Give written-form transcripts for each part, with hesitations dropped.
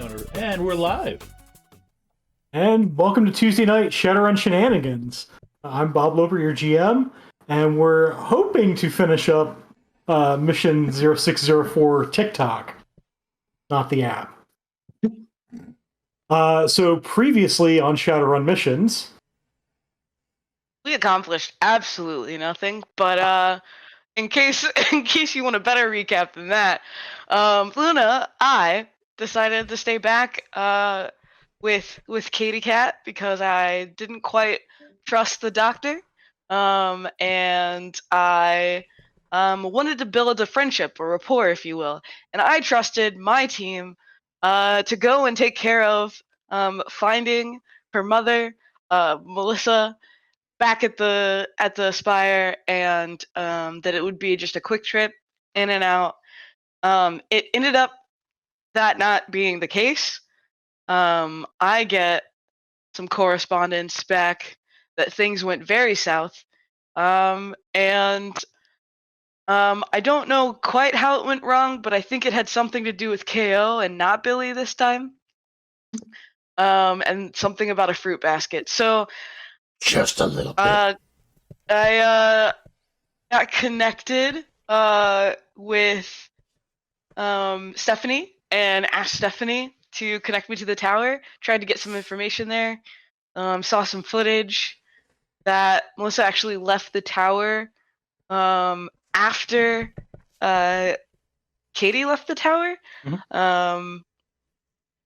And we're live. And welcome to Tuesday Night Shadowrun Shenanigans. I'm Bob Loper, your GM, and we're hoping to finish up Mission 0604 TikTok, not the app. So previously on Shadowrun Missions, we accomplished absolutely nothing, but in case you want a better recap than that, Luna, I decided to stay back with Katie Cat because I didn't quite trust the doctor, and I wanted to build a friendship or rapport, if you will, and I trusted my team to go and take care of finding her mother, Melissa, back at the Spire, and that it would be just a quick trip in and out. It ended up that not being the case. I get some correspondence back that things went very south, and I don't know quite how it went wrong, but I think it had something to do with KO and not Billy this time, and something about a fruit basket. So Just a little bit. I got connected with Stephanie and asked Stephanie to connect me to the tower. Tried to get some information there. Saw some footage that Melissa actually left the tower after Katie left the tower.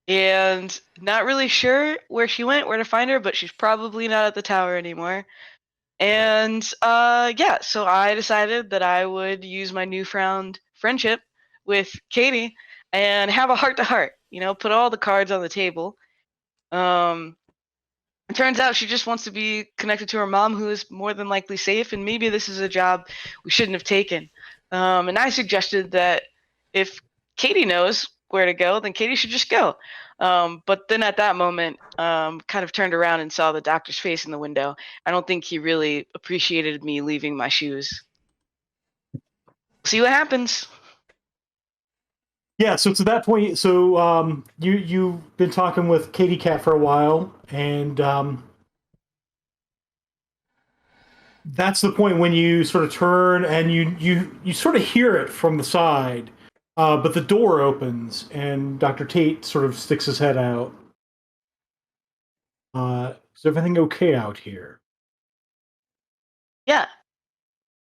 And not really sure where she went, where to find her, but she's probably not at the tower anymore. And yeah, so I decided that I would use my newfound friendship with Katie and have a heart-to-heart, put all the cards on the table. It turns out she just wants to be connected to her mom, who is more than likely safe, and maybe this is a job we shouldn't have taken. And I suggested that if Katie knows where to go, then Katie should just go. But then at that moment, kind of turned around and saw the doctor's face in the window. I don't think he really appreciated me leaving my shoes. See what happens. yeah. So to that point, so you've been talking with Katie Cat for a while, and that's the point when you sort of turn and you sort of hear it from the side. But the door opens, and Dr. Tate sort of sticks his head out. Is everything okay out here? Yeah.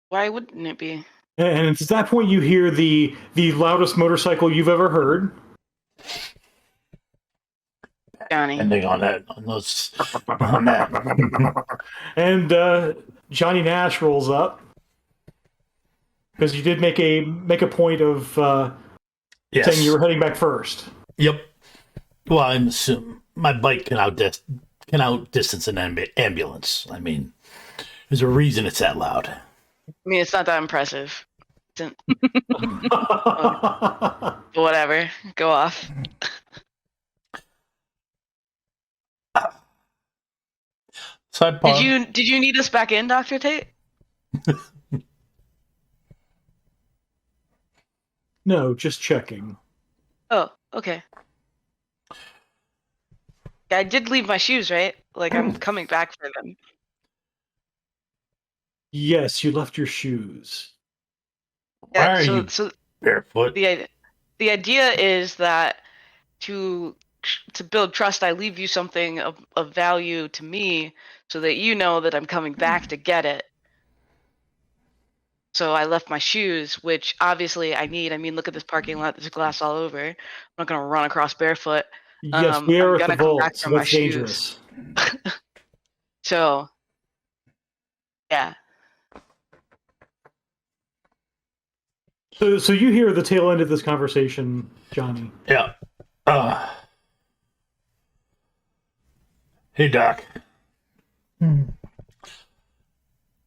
Why wouldn't it be? And it's at that point you hear the loudest motorcycle you've ever heard. Johnny. Ending on that, on that. And Johnny Nash rolls up because you did make a point of Yes. saying you were heading back first. Yep. Well, I'm assuming my bike can outdistance an ambulance. I mean, there's a reason it's that loud. I mean, it's not that impressive. Whatever. Go off. Sidebar. Did you need us back in, Dr. Tate? No, just checking. Oh, okay. Yeah, I did leave my shoes, right? Like, I'm coming back for them. Yes, you left your shoes. Why are so, you so barefoot? the idea is that to build trust, I leave you something of value to me so that you know that I'm coming back to get it. So I left my shoes, which obviously I need. I mean, look at this parking lot. There's glass all over. I'm not going to run across barefoot. Yes, we are I'm at the gonna come back vault, for so my that's dangerous. So, yeah. So you hear the tail end of this conversation, Johnny. Yeah. Hey, Doc.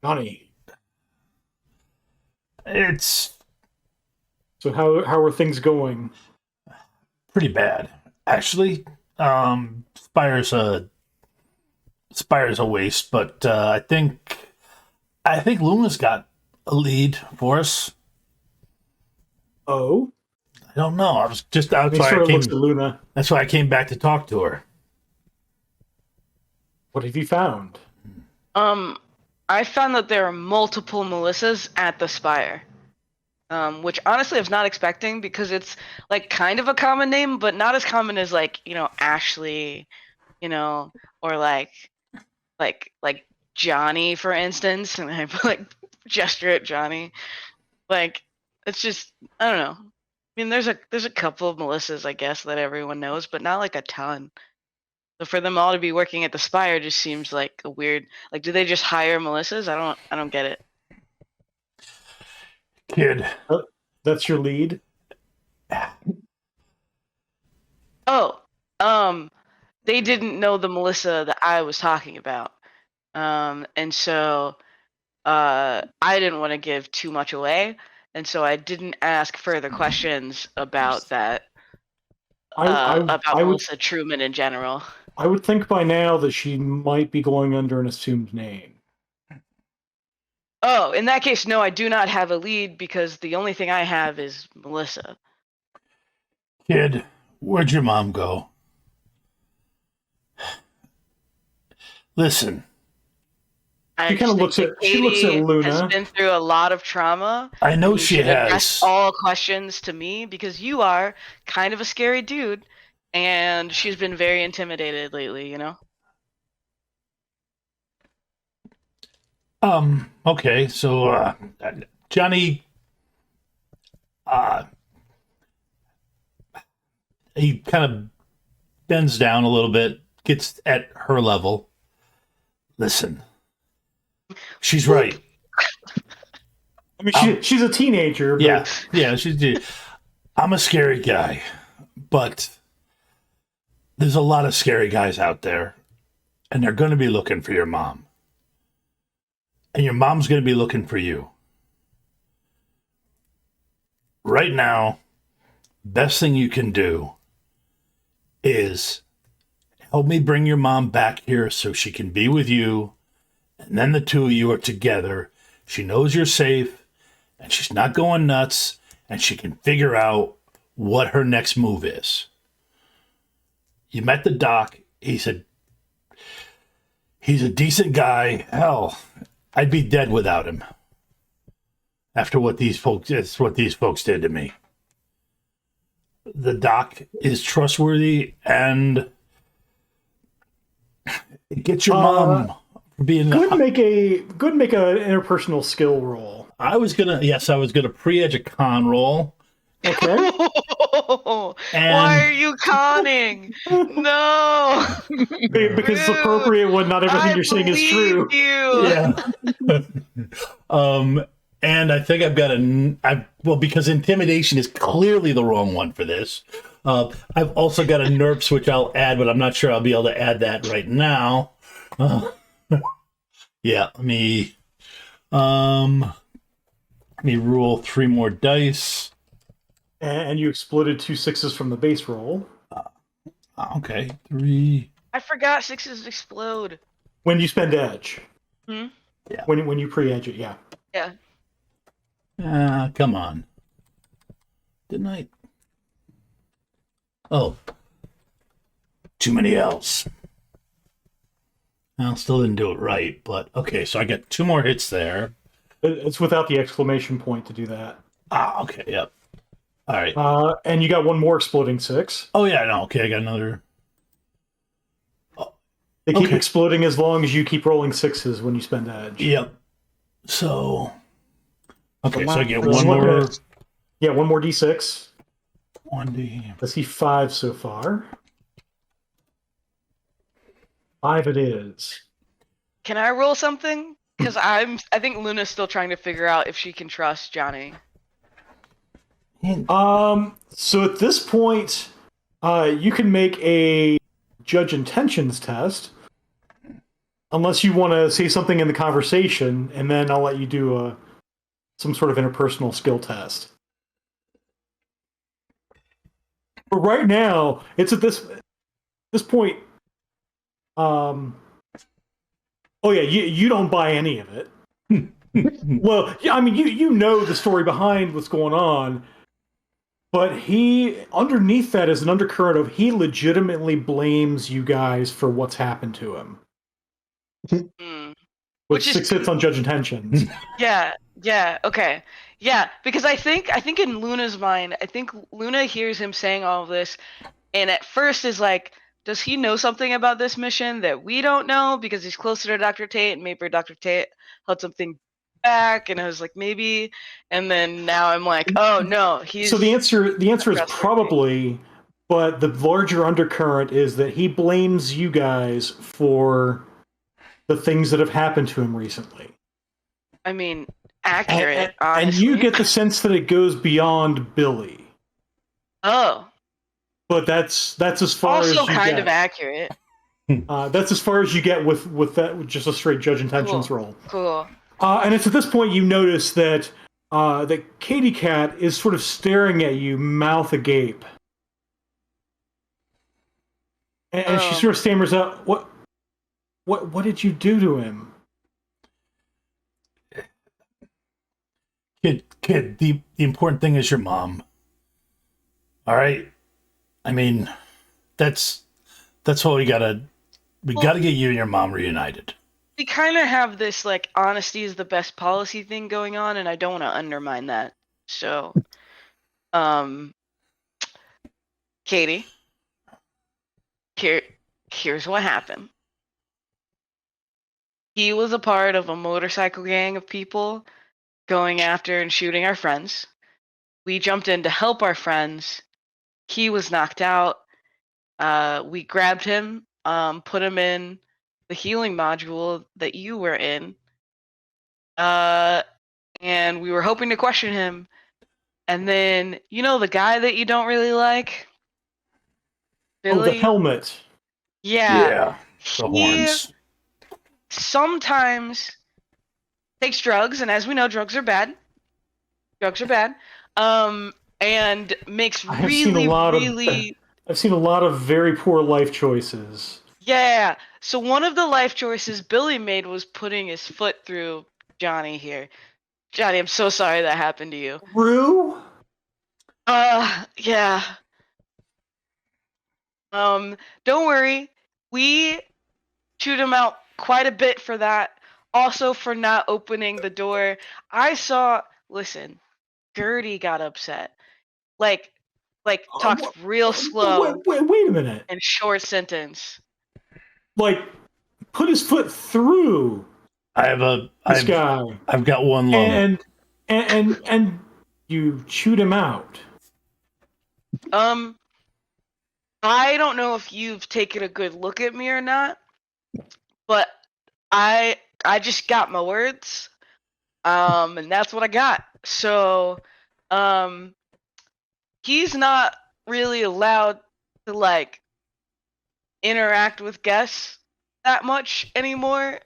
Johnny. It's So how are things going? pretty bad, actually. Spire's a waste, but I think Luna's got a lead for us. Oh? I don't know. I was just that's He why sort I of looks came. at Luna. That's why I came back to talk to her. What have you found? I found that there are multiple Melissas at the Spire. Which honestly I was not expecting because it's like kind of a common name, but not as common as like, Ashley, or like Johnny, for instance, and I like gesture at Johnny. Like it's just I don't know. I mean, there's a couple of Melissas, I guess, that everyone knows, but not like a ton. So for them all to be working at the Spire just seems like a weird. Like, do they just hire Melissas? I don't get it. Kid. That's your lead. Oh, they didn't know the Melissa that I was talking about. And so I didn't want to give too much away, and so I didn't ask further questions about that, about I would Melissa Truman in general. I would think by now that she might be going under an assumed name. Oh, in that case, no, I do not have a lead because the only thing I have is Melissa. Kid, where'd your mom go? Listen, I She kind of just think looks that at she looks at Katie has Luna. been through a lot of trauma. I know and you she should address has. all questions to me because you are kind of a scary dude, and she's been very intimidated lately. Okay, so Johnny he kind of bends down a little bit, gets at her level. Listen. She's right. I mean, she's a teenager. But... Yeah, I'm a scary guy, but there's a lot of scary guys out there, and they're going to be looking for your mom. And your mom's going to be looking for you. Right now, best thing you can do is help me bring your mom back here so she can be with you, and then the two of you are together. She knows you're safe, and she's not going nuts, and she can figure out what her next move is. You met the doc. He's a decent guy. Hell, I'd be dead without him. After what these folks did to me. The doc is trustworthy, and get your mom being. Good make an interpersonal skill roll. I was gonna pre-edge a con roll. Okay. Why are you conning? No. Because it's appropriate when not everything you're saying is true. You. Yeah. And I think I've got because intimidation is clearly the wrong one for this. I've also got a nerfs which I'll add, but I'm not sure I'll be able to add that right now. Yeah, let me roll 3 more dice. And you exploded 2 6s from the base roll. Okay, 3. I forgot 6s explode. When you spend edge. Hmm? Yeah. When you pre-edge it, yeah. Yeah. Come on. Didn't I? Oh. Too many L's. Well, still didn't do it right, but okay, so I got 2 more hits there. It's without the exclamation point to do that. Okay, yep. All right. And you got 1 more exploding 6. Oh, yeah, no, okay, I got another. They keep exploding as long as you keep rolling 6s when you spend edge. Yep. So, okay, so I get Let's one look more. at- Yeah, 1 more d6. 1D. Let's see, 5 so far. 5 it is. Can I roll something? Because I think Luna's still trying to figure out if she can trust Johnny. So at this point, you can make a judge intentions test, unless you want to say something in the conversation, and then I'll let you do some sort of interpersonal skill test. But right now, it's at this point. Oh yeah, you don't buy any of it. Well, yeah, I mean, you know the story behind what's going on. But he, underneath that, is an undercurrent of he legitimately blames you guys for what's happened to him, Mm. which Which is sits on Judge Intentions. yeah, okay. Yeah, because I think in Luna's mind, I think Luna hears him saying all of this, and at first is like, does he know something about this mission that we don't know because he's closer to Dr. Tate, and maybe Dr. Tate held something back, and I was like, maybe, and then now I'm like, oh no, he's So the answer is trustworthy. probably, but the larger undercurrent is that he blames you guys for the things that have happened to him recently. I mean, accurate, And you honestly. get the sense that it goes beyond Billy. Oh, But that's as far also as you kind of get. accurate. That's as far as you get with that, with just a straight Judge Intentions roll. Cool. And it's at this point you notice that that Katie Cat is sort of staring at you, mouth agape, and she sort of stammers out, What did you do to him?" Kid, the important thing is your mom. All right? I mean, that's all we gotta get you and your mom reunited. We kind of have this like honesty is the best policy thing going on, and I don't want to undermine that. So, Katie, here's what happened. He was a part of a motorcycle gang of people going after and shooting our friends. We jumped in to help our friends. He was knocked out. We grabbed him, put him in the healing module that you were in, and we were hoping to question him. And then, you know, the guy that you don't really like, Oh, the Billy. helmet. Yeah, the He horns. sometimes takes drugs, and as we know, drugs are bad. And makes I've seen a lot of very poor life choices. Yeah. So one of the life choices Billy made was putting his foot through Johnny here. Johnny, I'm so sorry that happened to you. Rue? Yeah. Don't worry. We chewed him out quite a bit for that. Also for not opening the door. Listen, Gertie got upset. Like talks real slow Wait a minute. and short sentence. Like, put his foot through this guy, I've got one lung. and you chewed him out. I don't know if you've taken a good look at me or not, but I just got my words. And that's what I got. So, he's not really allowed to like interact with guests that much anymore.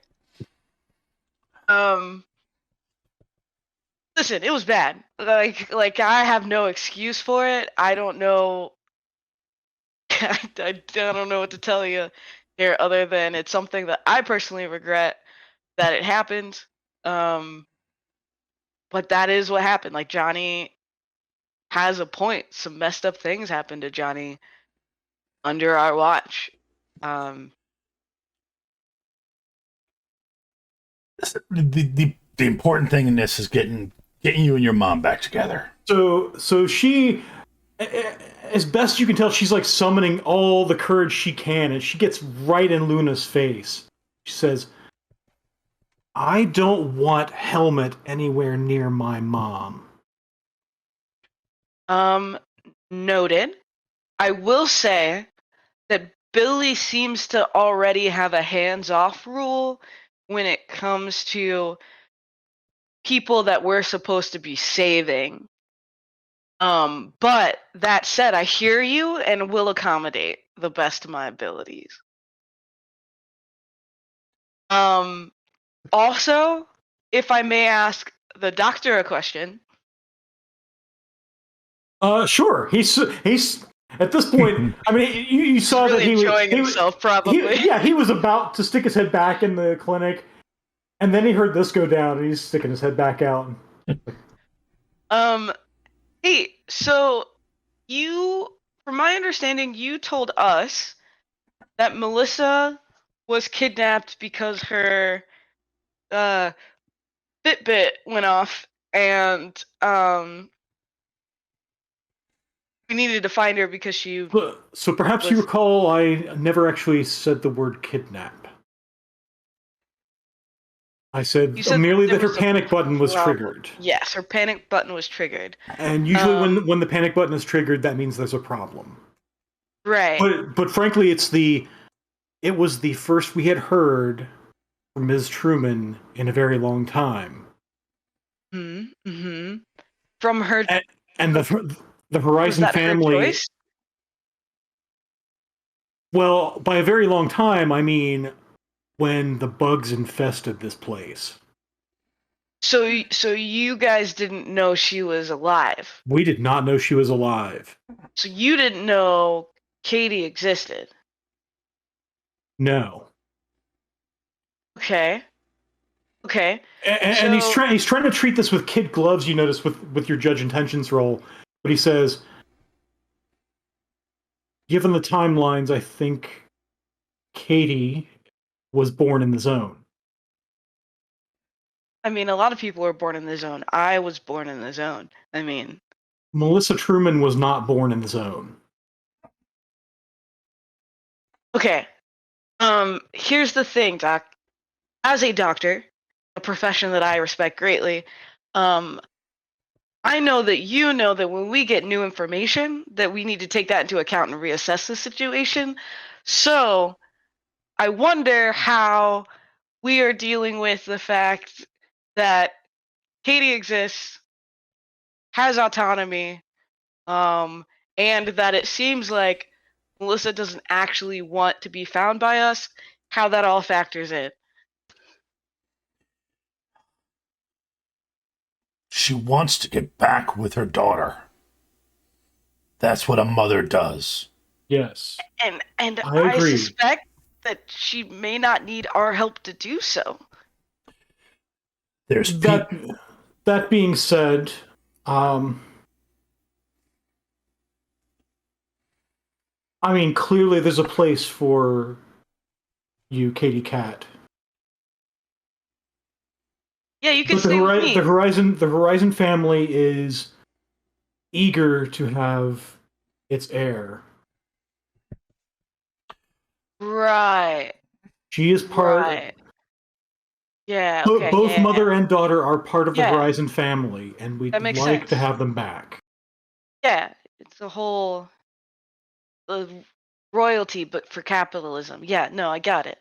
Listen, it was bad. Like I have no excuse for it. I don't know. I don't know what to tell you here other than it's something that I personally regret that it happened. But that is what happened. Like Johnny has a point. Some messed up things happened to Johnny under our watch. The important thing in this is getting you and your mom back together. So she, as best you can tell, she's like summoning all the courage she can, and she gets right in Luna's face. She says, "I don't want Helmet anywhere near my mom." Noted. I will say that Billy seems to already have a hands-off rule when it comes to people that we're supposed to be saving. But that said, I hear you and will accommodate the best of my abilities. Also, if I may ask the doctor a question. Sure. He's at this point. I mean, you saw He's really that enjoying himself, probably. he was about to stick his head back in the clinic, and then he heard this go down, and he's sticking his head back out. Hey, so from my understanding, you told us that Melissa was kidnapped because her Fitbit went off, and we needed to find her because she So perhaps you was. recall I never actually said the word kidnap. I said You said merely there that her was a panic button was problem. triggered. Yes, her panic button was triggered. And usually when the panic button is triggered, that means there's a problem. Right. But frankly, it was the first we had heard from Ms. Truman in a very long time. Mm-hmm. From her. And the Was Horizon that her family. choice? Well, by a very long time, I mean when the bugs infested this place. So you guys didn't know she was alive. We did not know she was alive. So you didn't know Katie existed. No. Okay. Okay. And he's So trying to treat this with kid gloves. You notice with your judge intentions roll, but he says, given the timelines, I think Katie was born in the zone. I mean, a lot of people were born in the zone. I was born in the zone. I mean, Melissa Truman was not born in the zone. okay. Here's the thing, Doc. As a doctor, a profession that I respect greatly, I know that you know that when we get new information, that we need to take that into account and reassess the situation. So I wonder how we are dealing with the fact that Katie exists, has autonomy, and that it seems like Melissa doesn't actually want to be found by us, how that all factors in. She wants to get back with her daughter. That's what a mother does. Yes. And I I agree. suspect that she may not need our help to do so. There's That being said, I mean, clearly there's a place for you, Katie Cat. Yeah, you can But stay with me. the Horizon family is eager to have its heir. Right. She is part. Right. Yeah, okay, Both yeah. mother and daughter are part of the Yeah, Horizon family, and we'd that makes like to sense. have them back. Yeah, it's a whole royalty, but for capitalism. Yeah, no, I got it.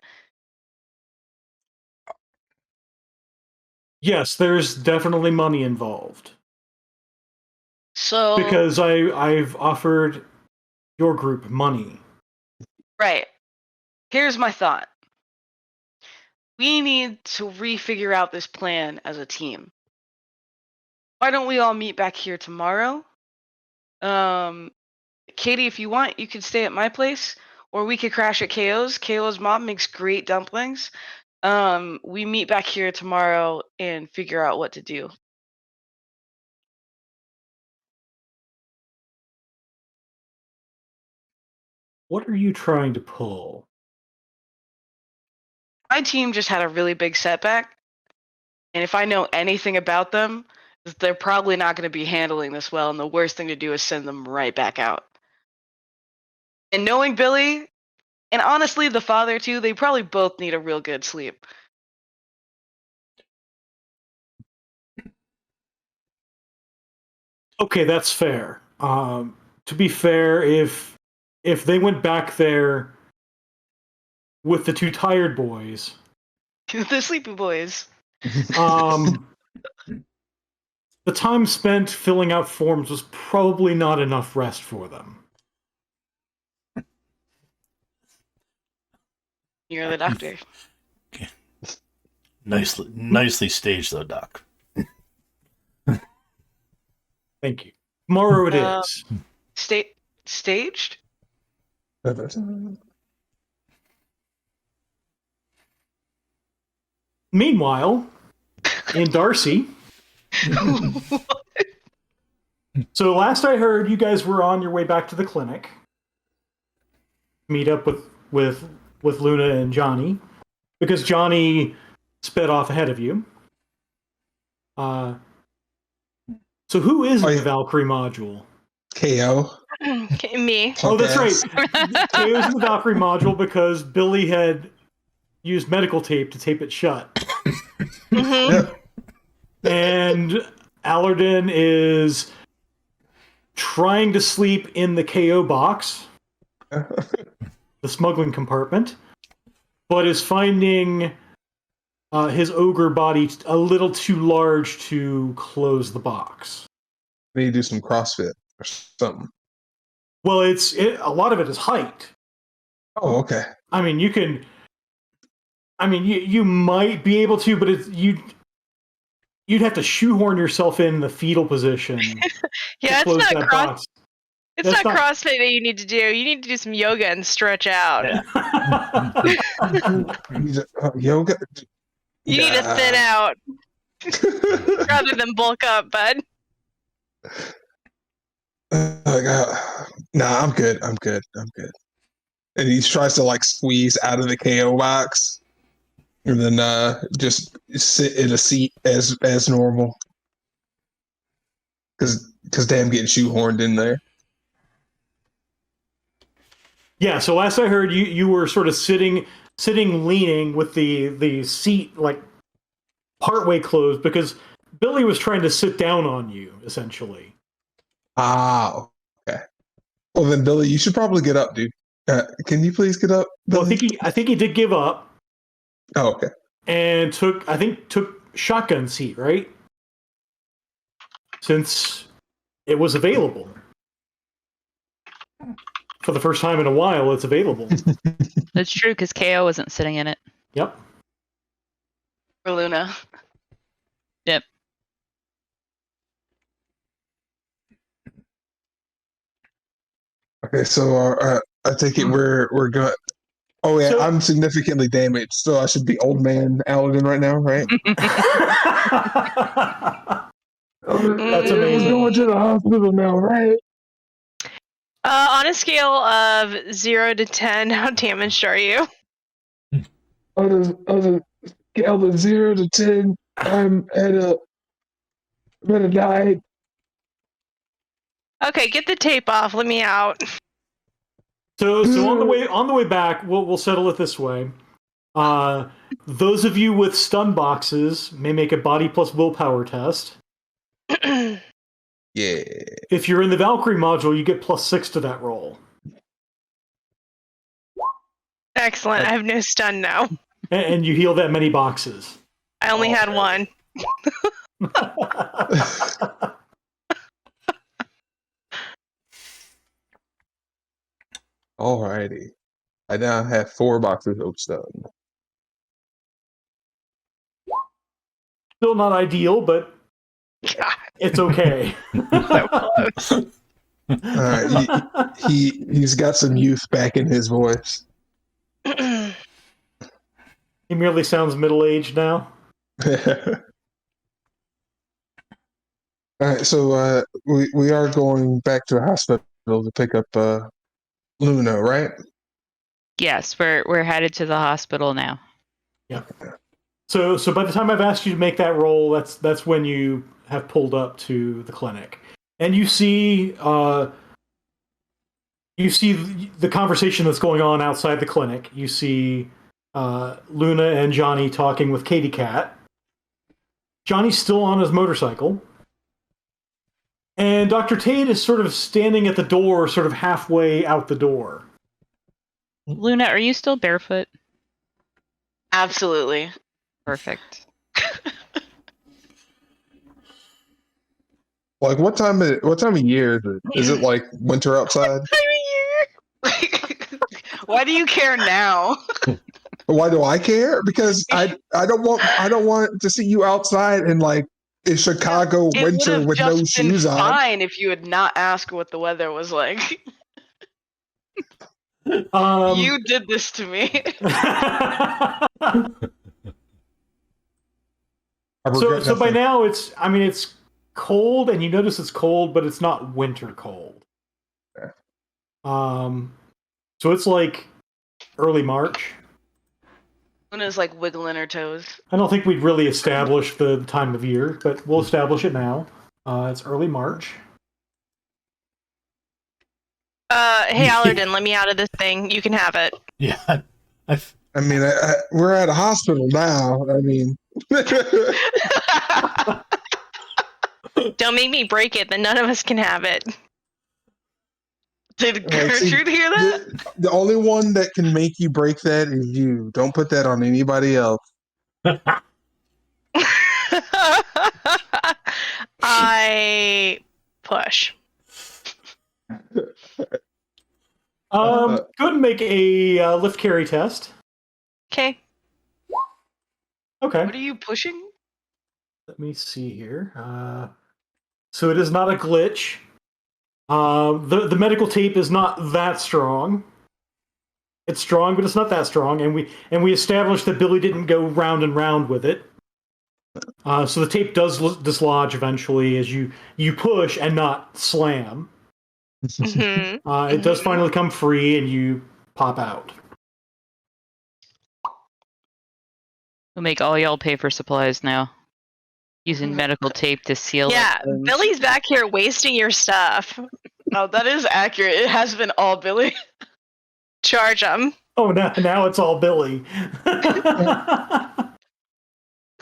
Yes, there's definitely money involved. So, Because I've offered your group money. right. Here's my thought. We need to refigure out this plan as a team. Why don't we all meet back here tomorrow? Um, Katie, if you want, you can stay at my place, or we could crash at KO's. KO's mom makes great dumplings. We meet back here tomorrow and figure out what to do. What are you trying to pull? My team just had a really big setback, and if I know anything about them, they're probably not going to be handling this well, and the worst thing to do is send them right back out. And knowing Billy, and honestly the father too, they probably both need a real good sleep. Okay, that's fair. To be fair, if they went back there with the two tired boys, The sleepy boys. um, the time spent filling out forms was probably not enough rest for them. You're the doctor. nicely staged, though, Doc. Thank you. Tomorrow it is. Staged? Meanwhile, in Darcy, So last I heard, you guys were on your way back to the clinic. Meet up with Luna and Johnny, because Johnny sped off ahead of you. So who is in the Valkyrie module? KO. Me. Oh, that's right. Podcast. KO's in the Valkyrie module because Billy had used medical tape to tape it shut. Mhm. Yep. And Allerden is trying to sleep in the KO box, the smuggling compartment, but is finding his ogre body a little too large to close the box. Need to do some CrossFit or something. Well, a lot of it is height. Oh, okay. I mean, you can. I mean, you might be able to, but you'd have to shoehorn yourself in the fetal position. Yeah, to it's close not that cross. box. It's That's not not- CrossFit that you need to do. You need to do some yoga and stretch out. Yeah. Yoga. You need to thin out rather than bulk up, bud. Oh my God. Nah, I'm good. I'm good. And he tries to like squeeze out of the KO box, and then just sit in a seat as normal. Because damn, getting shoehorned in there. Yeah, so last I heard, you were sort of sitting leaning with the seat like partway closed because Billy was trying to sit down on you, essentially. Ah, okay. Well then, Billy, you should probably get up, dude. Can you please get up, Well, Billy? I think he did give up Oh, okay. and took shotgun seat, right? Since it was available. For the first time in a while, it's available. That's true, because KO wasn't sitting in it. Yep. For Luna. Yep. Okay, so I take it we're going. Oh yeah, So- I'm significantly damaged, so I should be old man Aladdin right now, right? That's amazing. We're going to the hospital now, right? On a scale of 0 to 10, how damaged are you? On a scale of 0 to 10, I'm at a 9. Okay, get the tape off. Let me out. So on the way back, we'll settle it this way. Those of you with stun boxes may make a body plus willpower test. Yeah. If you're in the Valkyrie module, you get +6 to that roll, Excellent. I have no stun now. and you heal that many boxes. I only had one. Alrighty. I now have 4 boxes of stun. Still not ideal, but God, it's okay. so close. He's got some youth back in his voice. He merely sounds middle-aged now. All right, so we are going back to the hospital to pick up Luna, right? Yes, we're headed to the hospital now. So by the time I've asked you to make that roll, that's when you have pulled up to the clinic, and you see the conversation that's going on outside the clinic. You see Luna and Johnny talking with Katie Cat. Johnny's still on his motorcycle, and Dr. Tate is sort of standing at the door, sort of halfway out the door. Luna, are you still barefoot? Absolutely. Perfect. Like what time of year is it? Is it like winter outside? Why do you care now? Why do I care? Because I don't want to see you outside in like in Chicago It would winter have with no just been shoes on. fine if you had not asked what the weather was like. You did this to me. So by now it's cold, and you notice it's cold, but it's not winter cold. Okay. So it's like early March. Luna's like wiggling her toes. I don't think we'd really establish the time of year, but we'll establish it now. It's early March. Hey Allerton, let me out of this thing. You can have it. Yeah. I mean, we're at a hospital now. I mean, Don't make me break it, then none of us can have it. Did Like, see, Gertrude hear that? the only one that can make you break that is you. Don't put that on anybody else. I push. Go ahead and make a lift carry test. Okay. Okay. What are you pushing? Let me see here. So it is not a glitch. The medical tape is not that strong. It's strong, but it's not that strong, and we established that Billy didn't go round and round with it. So the tape does dislodge eventually as you push and not slam. Mm-hmm. It does finally come free, and you pop out. We'll make all y'all pay for supplies now. Using medical tape to seal Yeah, up things. Billy's back here wasting your stuff. Oh, that is accurate. It has been all Billy. Charge him. Oh, now it's all Billy.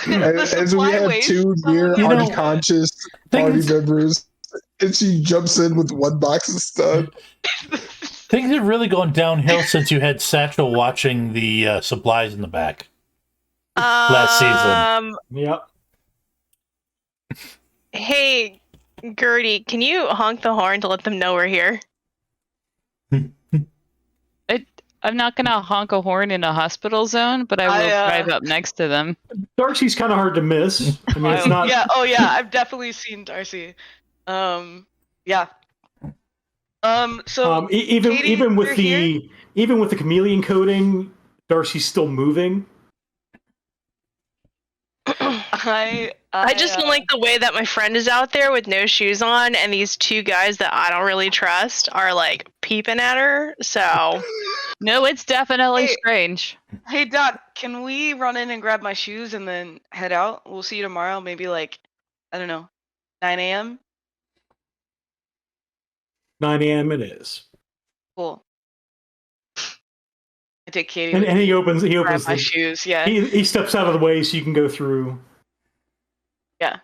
As we have two near unconscious party members, and she jumps in with one box of stuff. Things have really gone downhill since you had Satchel watching the supplies in the back last season. Yep. Hey, Gertie, can you honk the horn to let them know we're here? I'm not gonna honk a horn in a hospital zone, but I will drive up next to them. Darcy's kind of hard to miss. I mean, it's not. Yeah. Oh, yeah. I've definitely seen Darcy. Yeah. So even Katie, even with you're the here? even with the chameleon coating, Darcy's still moving. I just don't like the way that my friend is out there with no shoes on, and these two guys that I don't really trust are like peeping at her. So No, it's definitely Hey. strange. Hey, Doc, can we run in and grab my shoes and then head out? We'll see you tomorrow. Maybe like, I don't know, 9 a.m. 9 a.m. it is. Cool. I take Katie And, with and he me. opens Grab my the, shoes. Yeah. he steps out of the way so you can go through. Yeah.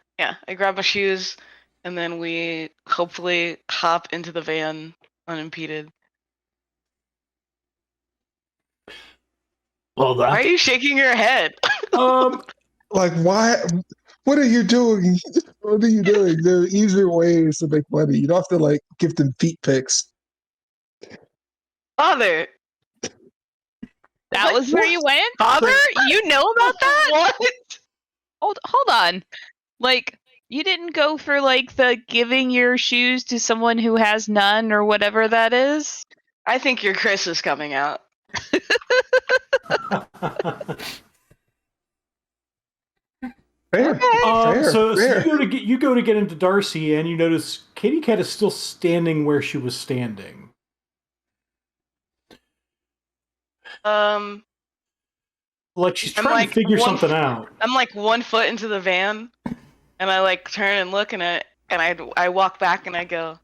I grab my shoes, and then we hopefully hop into the van unimpeded. Well, Why are you shaking your head? Like, why? What are you doing? What are you doing? There are easier ways to make money. You don't have to like give them feet pics. Father. That was where you went? Father, you know about that? What? Hold on. Like, you didn't go for like the giving your shoes to someone who has none or whatever that is? I think your Chris is coming out. Fair. Fair. So fair. you go to get into Darcy, and you notice Katie Cat is still standing where she was standing. Like she's I'm trying like to figure one something out. I'm like 1 foot into the van, and I like turn and look, and I walk back, and I go.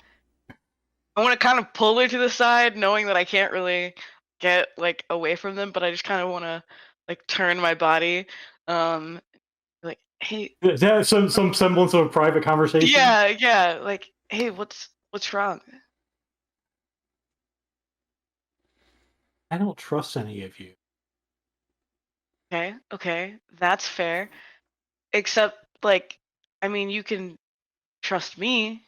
I want to kind of pull her to the side, knowing that I can't really get like away from them, but I just kind of want to like turn my body, like, hey, Is that some semblance of a private conversation? yeah, like, hey, what's wrong? I don't trust any of you. Okay, that's fair. Except, like, I mean, you can trust me.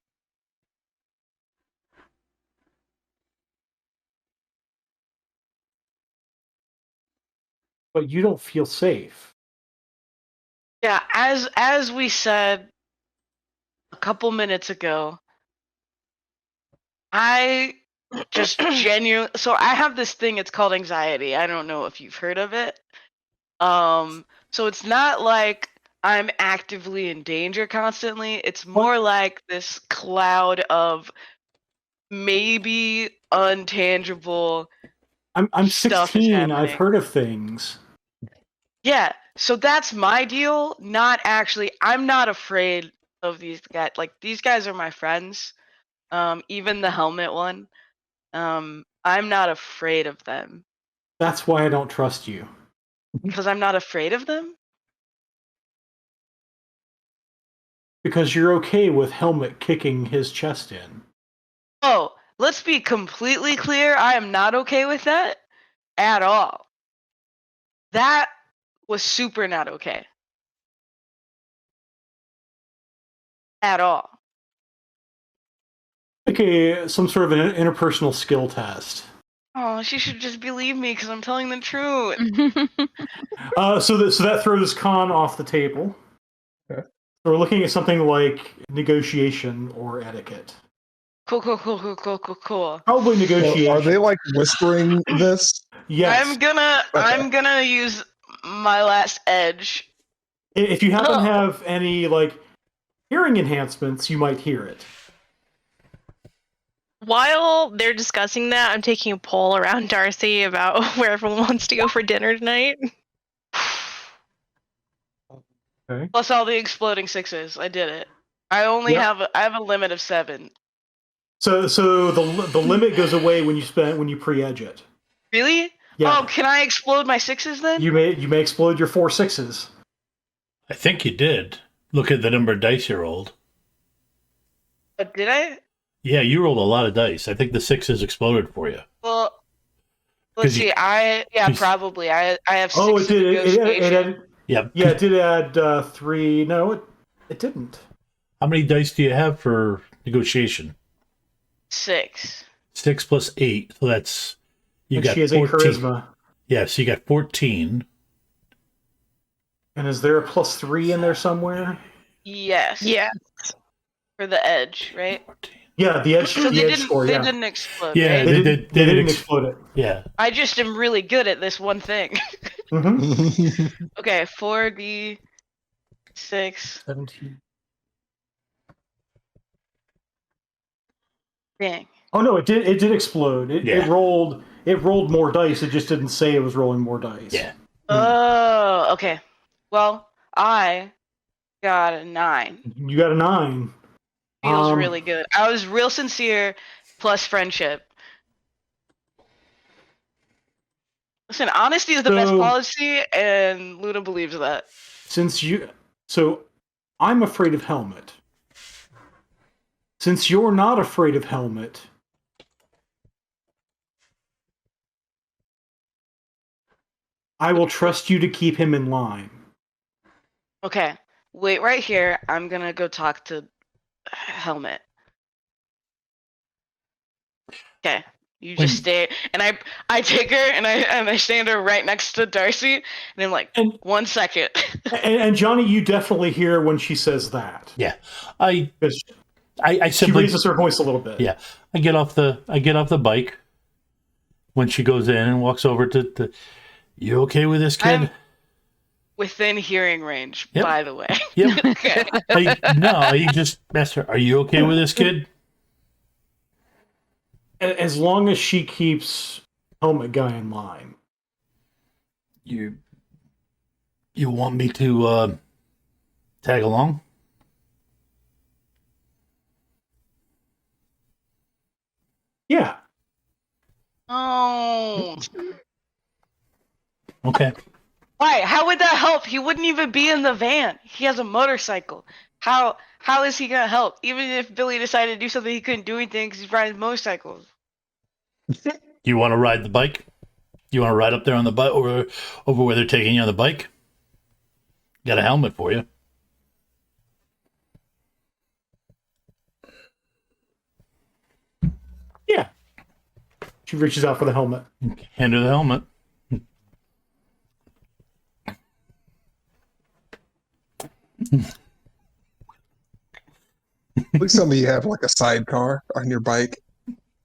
But you don't feel safe. Yeah, as we said a couple minutes ago, I just genuinely. So I have this thing. It's called anxiety. I don't know if you've heard of it. So it's not like I'm actively in danger constantly. It's more like this cloud of maybe untangible I'm stuff is 16. I've happening. heard of things. Yeah, so that's my deal. Not actually. I'm not afraid of these guys. Like, these guys are my friends. Even the helmet one. I'm not afraid of them. That's why I don't trust you. Because I'm not afraid of them? Because you're okay with Helmet kicking his chest in. Oh, let's be completely clear. I am not okay with that at all. That was super not okay. At all. Okay, some sort of an interpersonal skill test. Oh, she should just believe me because I'm telling the truth. So that throws con off the table. Okay. So we're looking at something like negotiation or etiquette. Cool. Probably So negotiation. are they like whispering this? Yes. I'm gonna use my last edge. If you happen to have any like hearing enhancements, you might hear it. While they're discussing that, I'm taking a poll around Darcy about where everyone wants to go for dinner tonight. Okay. Plus all the exploding sixes. I did it. I only have a limit of 7. So the limit goes away when you pre-edge it. Really? Yeah. Oh, can I explode my 6s then? You may explode your 4 6s. I think you did. Look at the number of dice you rolled. But did I? Yeah, you rolled a lot of dice. I think the 6s exploded for you. Well, let's 'Cause you- see. Probably. I have 6 Oh, it did. negotiation. Yep. Yeah, it did add 3. No, it didn't. How many dice do you have for negotiation? 6. 6 plus 8. So that's you And got she has 14. a charisma. Yeah, so you got 14. And is there a +3 in there somewhere? Yes. Yeah. For the edge, right? 14. Yeah, the edge, So the edge score. they Yeah, didn't explode. Yeah, right? they didn't didn't explode it. Yeah. I just am really good at this one thing. Mm-hmm. Okay, 4d6. 17. Dang. Oh no, it did explode. Yeah. It rolled more dice. It just didn't say it was rolling more dice. Yeah. Oh, okay. Well, I got a 9. You got a 9. Feels really good. I was real sincere, plus friendship. Listen, honesty is the best policy, and Luna believes that. So I'm afraid of Helmet. Since you're not afraid of Helmet, I will trust you to keep him in line. Okay, wait right here. I'm gonna go talk to Helmet. Okay, you just stay, and I take her and I stand her right next to Darcy, and I'm like, 1 second. And Johnny, you definitely hear when she says that. Yeah. I She simply raises her voice a little bit. Yeah. I get off the bike when she goes in and walks over to you okay with this kid? I'm within hearing range, Yep. by the way. Yep. Okay. You just asked her, are you okay with this kid? As long as she keeps Helmet Guy in line. You want me to tag along? Yeah. Oh. Okay. Why? How would that help? He wouldn't even be in the van. He has a motorcycle. How is he gonna help? Even if Billy decided to do something, he couldn't do anything because he's riding motorcycles. You want to ride the bike? You want to ride up there on the bike over where they're taking you on the bike? Got a helmet for you. Yeah. She reaches out for the helmet. Hand her the helmet. At least some of you have like a sidecar on your bike.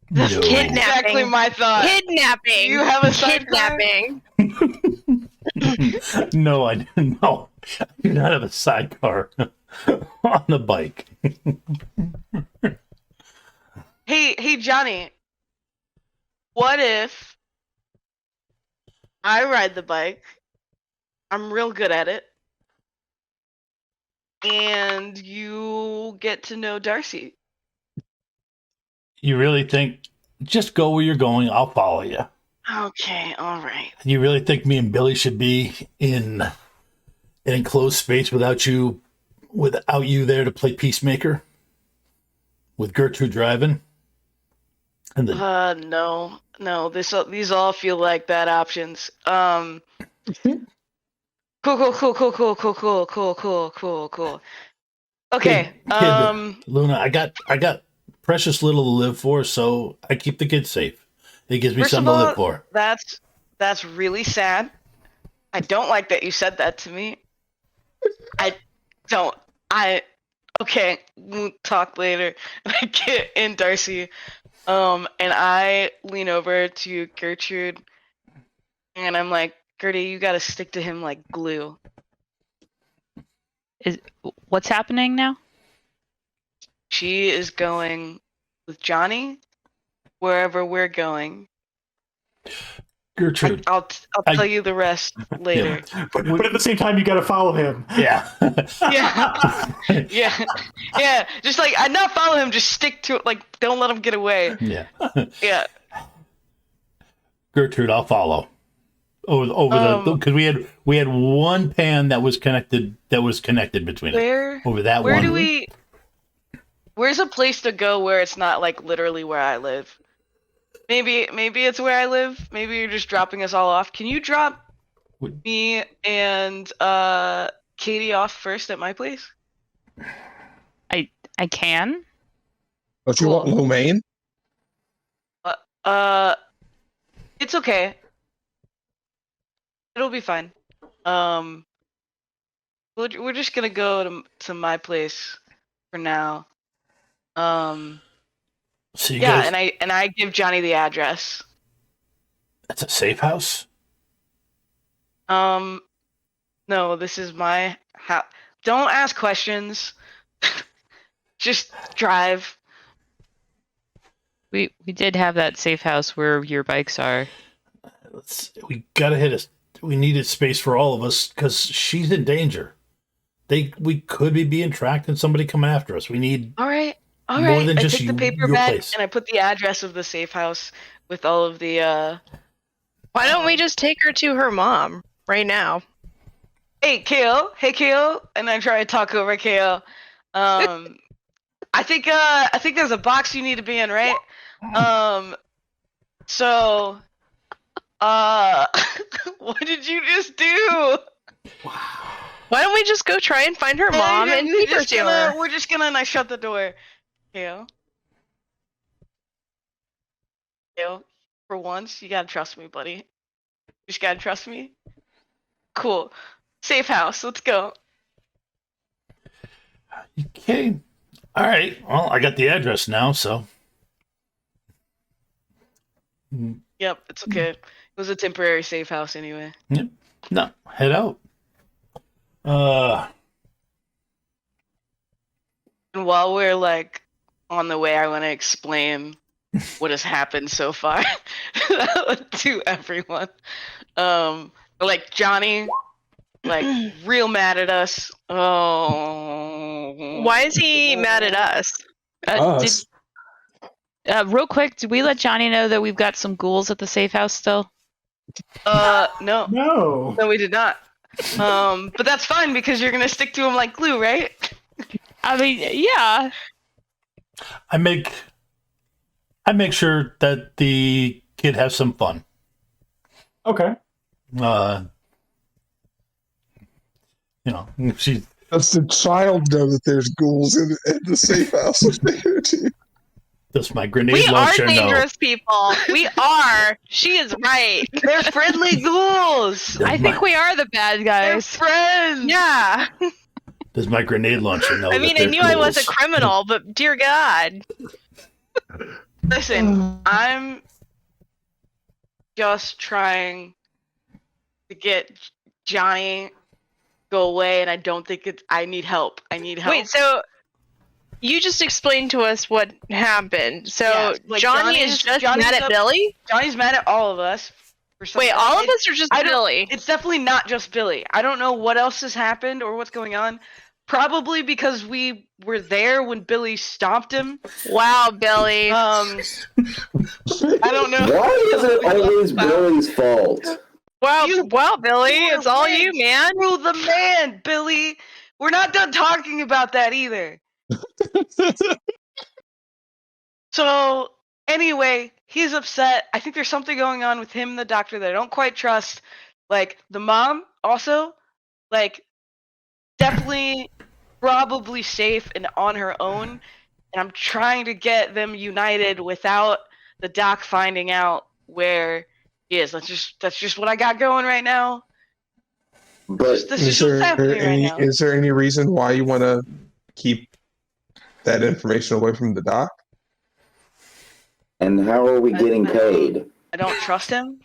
No. Kidnapping. Exactly my thought. Kidnapping. You have a sidecar? Kidnapping. No, I didn't. No. I do not have a sidecar on the bike. Hey, Johnny. What if I ride the bike? I'm real good at it. And you get to know Darcy. You really think, just go where you're going, I'll follow you. Okay, all right. You really think me and Billy should be in an enclosed space without you there to play peacemaker? With Gertrude driving? And No. These all feel like bad options. Cool. Okay. Kid, Luna, I got precious little to live for, so I keep the kids safe. It gives me First of something to all, live for. that's really sad. I don't like that you said that to me. Okay, we'll talk later. I get in Darcy. And I lean over to Gertrude and I'm like, Gertie, you gotta stick to him like glue. What's happening now? She is going with Johnny wherever we're going. Gertrude. I'll tell you the rest later. Yeah. But at the same time, you got to follow him. Yeah. Yeah. Just like I not follow him, just stick to it. Like don't let him get away. Yeah. Yeah. Gertrude, I'll follow. Over because we had one pan that was connected between it. Over that where one. Where's a place to go where it's not like literally where I live? Maybe it's where I live. Maybe you're just dropping us all off. Can you drop me and Katie off first at my place? I can. Don't you want lo mein? It's okay. It'll be fine. We're just gonna go to my place for now. So guys... and I give Johnny the address. That's a safe house? No, this is my house. Don't ask questions. Just drive. We did have that safe house where your bikes are. We gotta we needed space for all of us because she's in danger. We could be being tracked and somebody coming after us. We need all right. More than just I take the paper bag and I put the address of the safe house with all of the Why don't we just take her to her mom right now? Hey Kale, and I try to talk over Kale. I think there's a box you need to be in, right? So what did you just do? Why don't we just go try and find her mom and keep her to her? We're just gonna, and I shut the door. Kale, for once, you gotta trust me, buddy. You just gotta trust me. Cool. Safe house, let's go. Okay. All right. Well, I got the address now, so. Yep, it's okay. It was a temporary safe house anyway. Yep. No, head out. And while we're like on the way, I want to explain what has happened so far to everyone. Like Johnny, like real mad at us. Oh, why is he mad at us? Real quick, did we let Johnny know that we've got some ghouls at the safe house still? No, we did not. But that's fine because you're gonna stick to him like glue, right? I mean, yeah. I make sure that the kid has some fun. Okay. She. Does the child know that there's ghouls in the safe house? Does my grenade launcher know? We are dangerous people. We are. She is right. They're friendly ghouls. I think we are the bad guys. They're friends. Yeah. Does my grenade launcher know? I mean, I knew I was a criminal, but dear God. Listen, I'm just trying to get Johnny go away, and I don't think it's. I need help. I need help. Wait, so you just explained to us what happened. So Yeah, like Johnny is just Johnny's mad at Billy? Johnny's mad at all of us. For something. Wait, all of us or just Billy? It's definitely not just Billy. I don't know what else has happened or what's going on. Probably because we were there when Billy stomped him. Wow, Billy. I don't know. Why is it always Billy's fault? Wow, Billy, it's all you, man. Screw the man, Billy. We're not done talking about that either. So, anyway, he's upset. I think there's something going on with him and the doctor that I don't quite trust. Like, the mom, also, like, definitely probably safe and on her own. And I'm trying to get them united without the doc finding out where he is. That's just what I got going right now. But This is what's happening right now. Is there any reason why you want to keep that information away from the doc? and how are we getting paid? I don't trust him.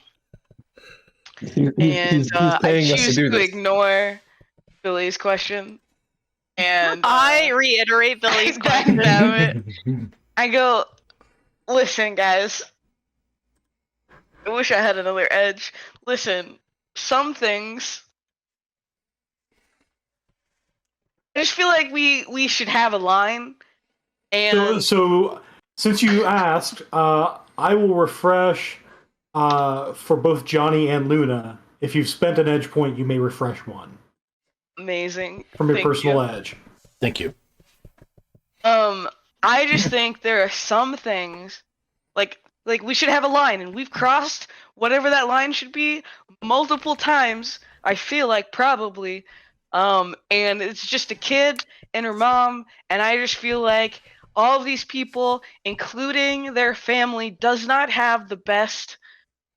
He's I paying us to choose do to this. ignore Billy's question. And I reiterate Billy's question. Damn it. I go, listen, guys. I wish I had another edge. Listen, some things. I just feel like we should have a line. And So since you asked, I will refresh for both Johnny and Luna. If you've spent an edge point, you may refresh one amazing. from your Thank personal you. edge. Thank you. I just think there are some things like we should have a line, and we've crossed whatever that line should be multiple times. I feel like probably, and it's just a kid and her mom, and I just feel like all of these people, including their family, does not have the best,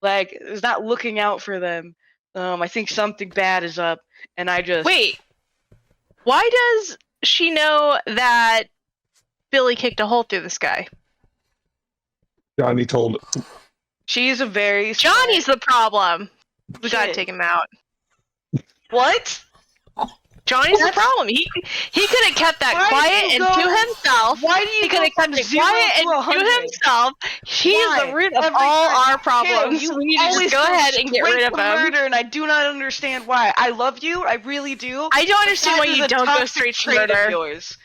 like, is not looking out for them. I think something bad is up, and I just Wait, why does she know that Billy kicked a hole through the sky? Johnny told She's a very Johnny's the problem. We gotta Shit. take him out. What? Johnny's the problem. He could have kept that Why quiet do you and go- to himself. Why do you He go could have from kept it 0 quiet to and 100? to himself. He's Why? the root of Every all time. our problems. You We need to always just go ahead and get straight rid of to him. murder, and I do not understand why. I love you, I really do. I don't understand why That is you a don't go toxic straight to trait of murder. yours.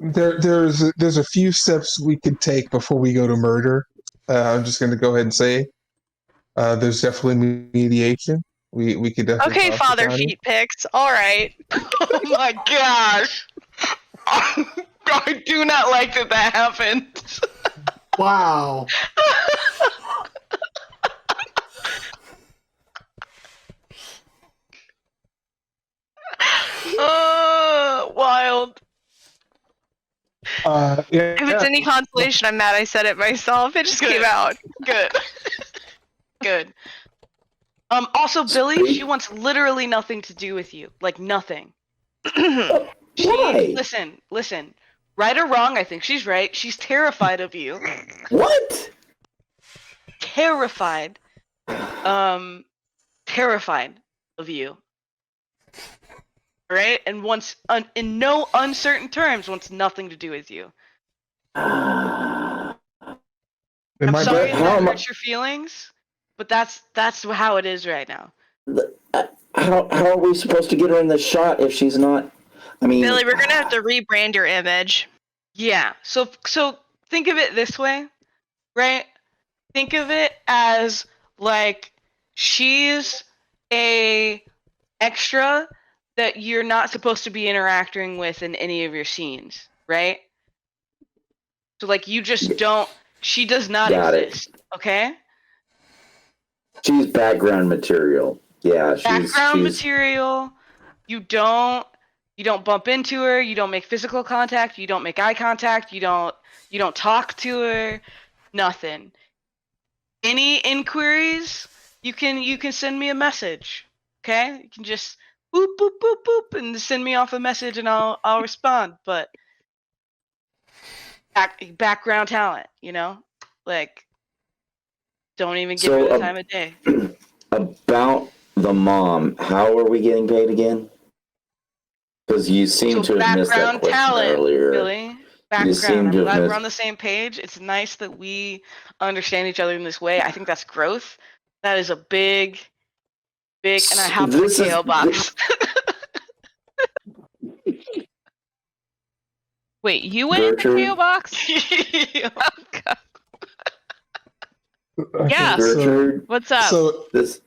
there's a few steps we could take before we go to murder. I'm just going to go ahead and say there's definitely mediation. We could definitely Okay, talk to father Johnny. feet pics. All right. Oh my gosh. I do not like that happened. Wow. Wild. Yeah, If it's any consolation, I'm mad I said it myself. It just Good. came out. Good. Good. Also, Billy, she wants literally nothing to do with you. Like, nothing. Why? Listen. Right or wrong, I think she's right. She's terrified of you. What? Terrified. Terrified of you. Right? And wants, in no uncertain terms, wants nothing to do with you. How I'm sorry How that am I- hurts your feelings, but that's how it is right now. are we supposed to get her in the shot if she's not? I mean, Billy, we're gonna have to rebrand your image. Yeah. So think of it this way, right? Think of it as like she's a extra that you're not supposed to be interacting with in any of your scenes, right? So like you just don't. She does not Got it. exist. Okay. she's background material. Yeah, Background she's material. You don't bump into her. You don't make physical contact. You don't make eye contact. You don't talk to her. Nothing. Any inquiries? You can send me a message. Okay? You can just boop boop boop boop and send me off a message and I'll respond. But background talent, like don't even give So, her the time of day. about the mom. How are we getting paid again? Because you seem to have missed that background question talent, earlier. Billy. You seem Background. I'm to have glad we're missed- on the same page. It's nice that we understand each other in this way. I think that's growth. That is a big, and I have This the is- KO box. Wait, you went in the Gertrude? KO box? Oh, God. Okay, Yeah. Gertrude, What's up? So this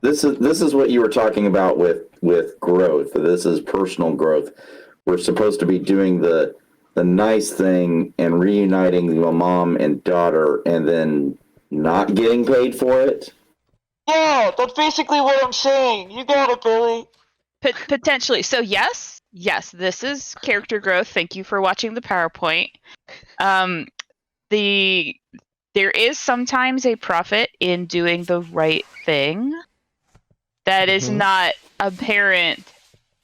is what you were talking about with growth. This is personal growth. We're supposed to be doing the nice thing and reuniting the mom and daughter, and then not getting paid for it. Yeah, that's basically what I'm saying. You got it, Billy. Potentially. So yes, this is character growth. Thank you for watching the PowerPoint. There is sometimes a profit in doing the right thing that is not apparent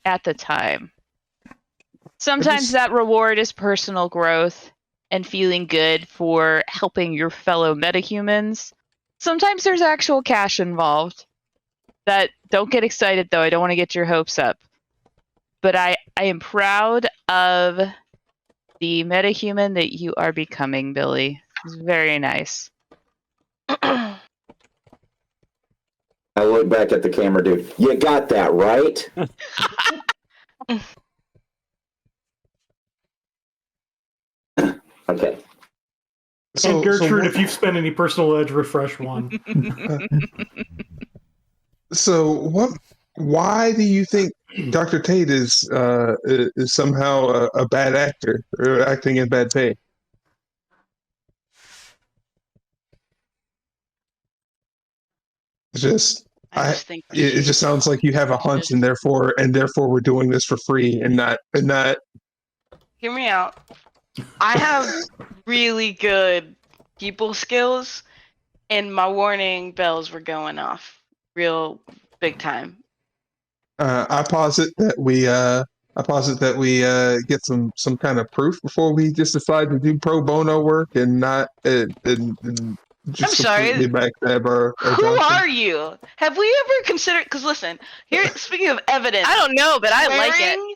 at the time. Sometimes that reward is personal growth and feeling good for helping your fellow metahumans. Sometimes there's actual cash involved. That don't get excited though. I don't want to get your hopes up. But I am proud of the metahuman that you are becoming, Billy. It's very nice. I look back at the camera, dude. You got that right. Okay. And Gertrude, if you've spent any personal edge, refresh one. So what? Why do you think Dr. Tate is somehow a bad actor or acting in bad faith? It's just I just think it just sounds like you have a hunch, and therefore we're doing this for free and not. Hear me out. I have really good people skills, and my warning bells were going off real big time. I posit that we get some kind of proof before we just decide to do pro bono work and not and just I'm sorry. completely backstab our Who Johnson. are you? Have we ever considered? Because listen, here. Speaking of evidence, I don't know, but I like it. swearing,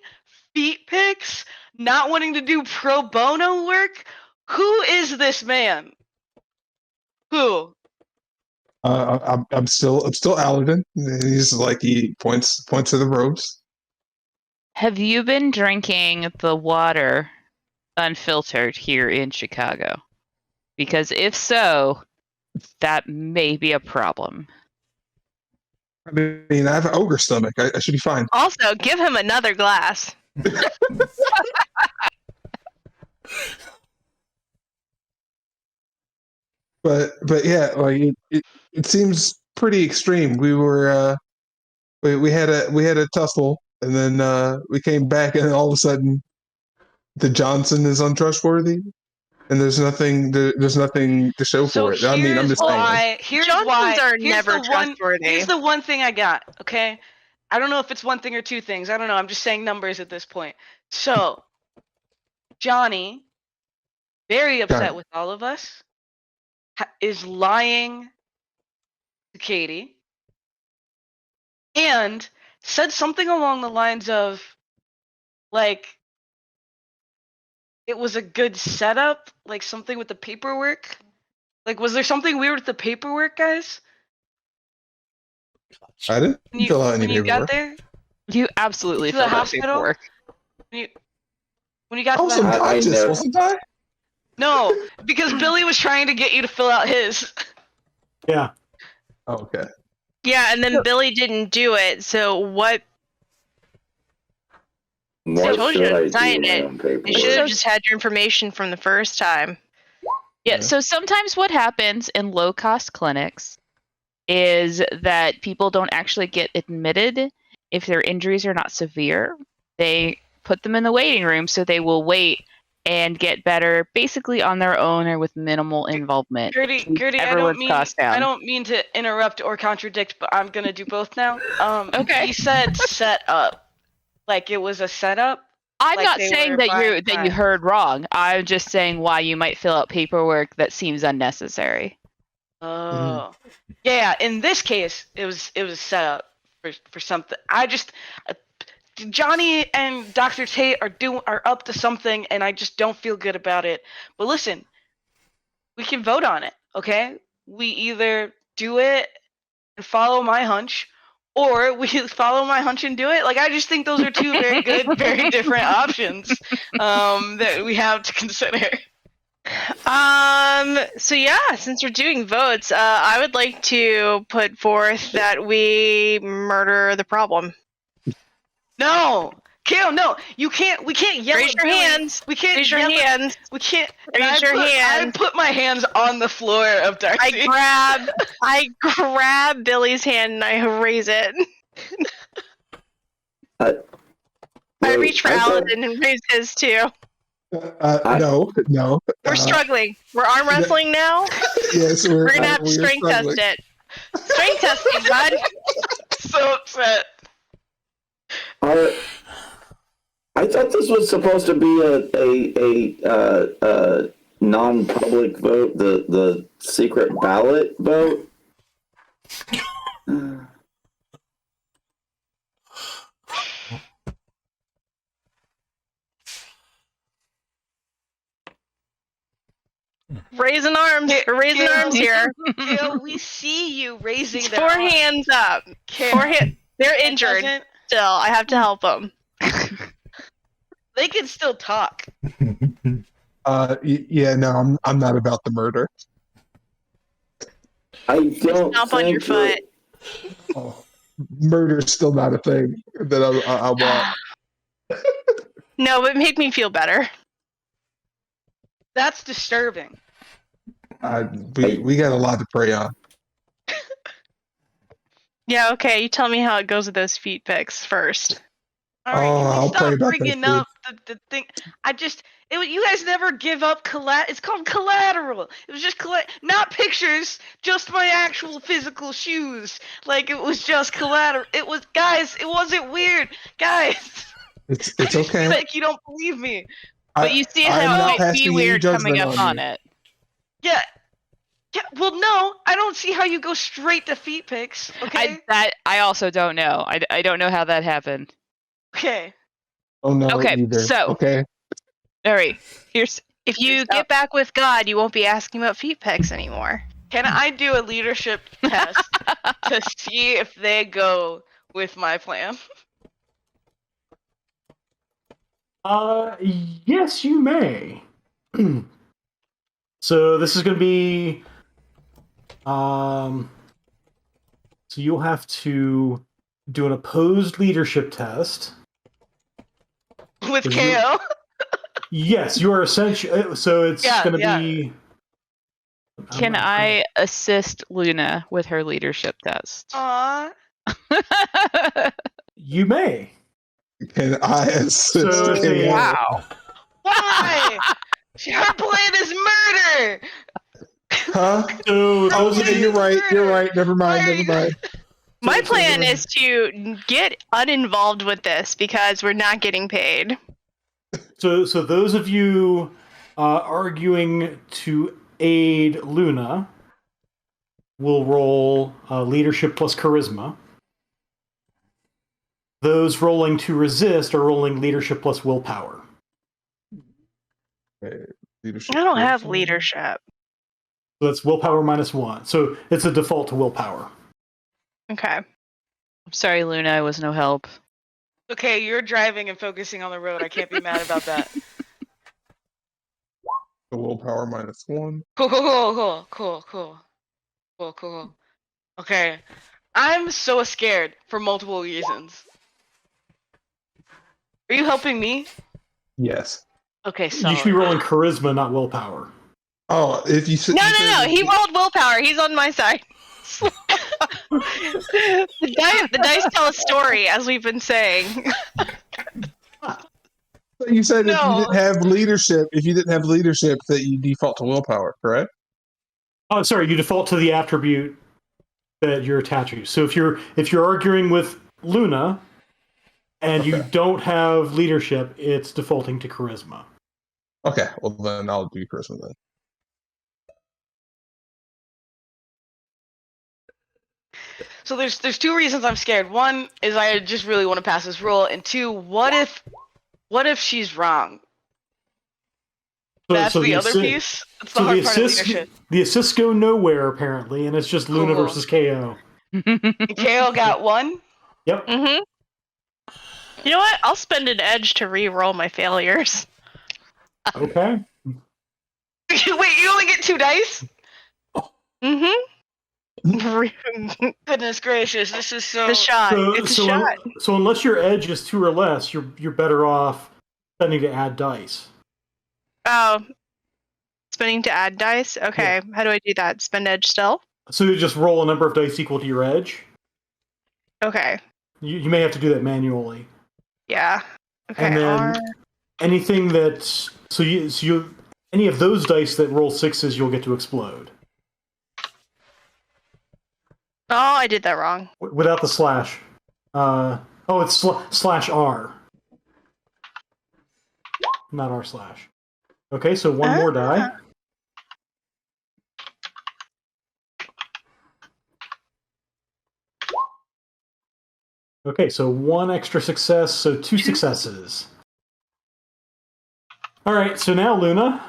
feet pics, not wanting to do pro bono work. Who is this man? Who? I'm still Aladdin. He's like he points to the robes. Have you been drinking the water unfiltered here in Chicago? Because if so, that may be a problem. I mean, I have an ogre stomach. I should be fine. Also, give him another glass. But yeah, like it seems pretty extreme. We were we had a tussle, and then we came back, and then all of a sudden, the Johnson is untrustworthy, and there's nothing to show for it. I mean, I'm just saying. Johnsons are never trustworthy. Here's the one thing I got. Okay, I don't know if it's one thing or two things. I don't know. I'm just saying numbers at this point. So, Johnny, very upset with all of us, is lying to Katie, and said something along the lines of, like, it was a good setup, like something with the paperwork. Like, was there something weird with the paperwork, guys? I didn't fill out any when you got paperwork. there? You absolutely To the filled out hospital? paperwork. When you got I to was the hospital? unconscious, wasn't I? No, because Billy was trying to get you to fill out his. Yeah. Oh, okay. Yeah, and then Billy didn't do it. So what? I told you to sign it. You should have just had your information from the first time. Yeah, so sometimes what happens in low-cost clinics is that people don't actually get admitted if their injuries are not severe. They put them in the waiting room so they will wait and get better basically on their own or with minimal involvement. Gertie, I don't mean to interrupt or contradict, but I'm gonna do both now. Okay. He said set up. Like it was a setup. I'm like not saying that you heard wrong. I'm just saying why you might fill out paperwork that seems unnecessary. Oh. Yeah, in this case, it was set up for something. Johnny and Dr. Tate are up to something, and I just don't feel good about it. But listen, we can vote on it, okay? We either do it and follow my hunch, or we follow my hunch and do it. Like, I just think those are two very good, very different options that we have to consider. So yeah, since we're doing votes, I would like to put forth that we murder the problem. No, Kale, no, you can't. We can't yell. Raise at your Billy. hands. We can't Raise your yell at- hands. We can't. Raise your I hand. put my hands on the floor of Darcy. I grab Billy's hand and I raise it. I reach for Aladdin and raise his too. No. We're struggling. We're arm wrestling now. Yes, we're gonna have to strength test it. Strength testing, bud. So upset. I thought this was supposed to be a non-public vote, the secret ballot vote. Raising arms. We're raising arms here. Kale, we see you raising their Four arms. hands up. Kale, They're injured. Still, I have to help them. They can still talk. Yeah, no, I'm not about the murder. I don't Stomp on your foot. Oh, murder's still not a thing that I want. No, but make me feel better. That's disturbing. We got a lot to pray on. Yeah, okay. You tell me how it goes with those feet pics first. All right, I'll stop pray about bringing that, up the thing. You guys never give up it's called collateral. It was just not pictures, just my actual physical shoes. Like, it was just collateral. It was, guys, it wasn't weird. Guys. It's okay. Like, you don't believe me. But you see how it might be weird coming up on it. Yeah. Yeah, well, no, I don't see how you go straight to feet pics. Okay. I also don't know. I don't know how that happened. Okay. Oh no. Okay, Either. so okay. All right. If you get back with God, you won't be asking about feet pics anymore. Can I do a leadership test to see if they go with my plan? Yes, you may. So this is going to be, so you'll have to do an opposed leadership test. With KO? Yes, you are essentially, so it's going to be... Can I assist Luna with her leadership test? Aww. You may. Can I assist? So wow. Why? Her plan is murder. Huh? So You're right. Never mind. My plan is to get uninvolved with this because we're not getting paid. So those of you arguing to aid Luna will roll leadership plus charisma. Those rolling to resist are rolling leadership plus willpower. Okay. I don't have leadership. So that's willpower -1. So it's a default to willpower. Okay. I'm sorry, Luna. I was no help. Okay, you're driving and focusing on the road. I can't be mad about that. The willpower -1. Cool. Okay. I'm so scared for multiple reasons. Are you helping me? Yes. Okay, You so should be rolling charisma, not willpower. Oh, if you said No. He rolled willpower. He's on my side. The dice tell a story, as we've been saying. You said No. if you didn't have leadership, that you default to willpower, correct? Oh, sorry, you default to the attribute that you're attaching. So if you're arguing with Luna and you don't have leadership, it's defaulting to charisma. Okay, well then I'll do charisma then. So there's two reasons I'm scared. One is I just really want to pass this roll, and two, what if she's wrong? That's the other piece. It's the hard part of leadership. The assists go nowhere apparently, and it's just Luna Cool. versus KO. And KO got 1. Yep. Mm-hmm. You know what? I'll spend an edge to re-roll my failures. Okay. Wait, you only get 2 dice? Mm-hmm. Goodness gracious, this is so. The shot. It's a shot. So unless your edge is 2 or less, you're better off spending to add dice. Oh, spending to add dice. Okay, Yeah. How do I do that? Spend edge still. So you just roll a number of dice equal to your edge. Okay. You may have to do that manually. Yeah. Okay. And then anything that's so you any of those dice that roll 6s, you'll get to explode. Oh, I did that wrong. Without the slash. It's /R. Not R/. Okay, so one more die. Okay, so 1 extra success, so 2 successes. All right, so now Luna.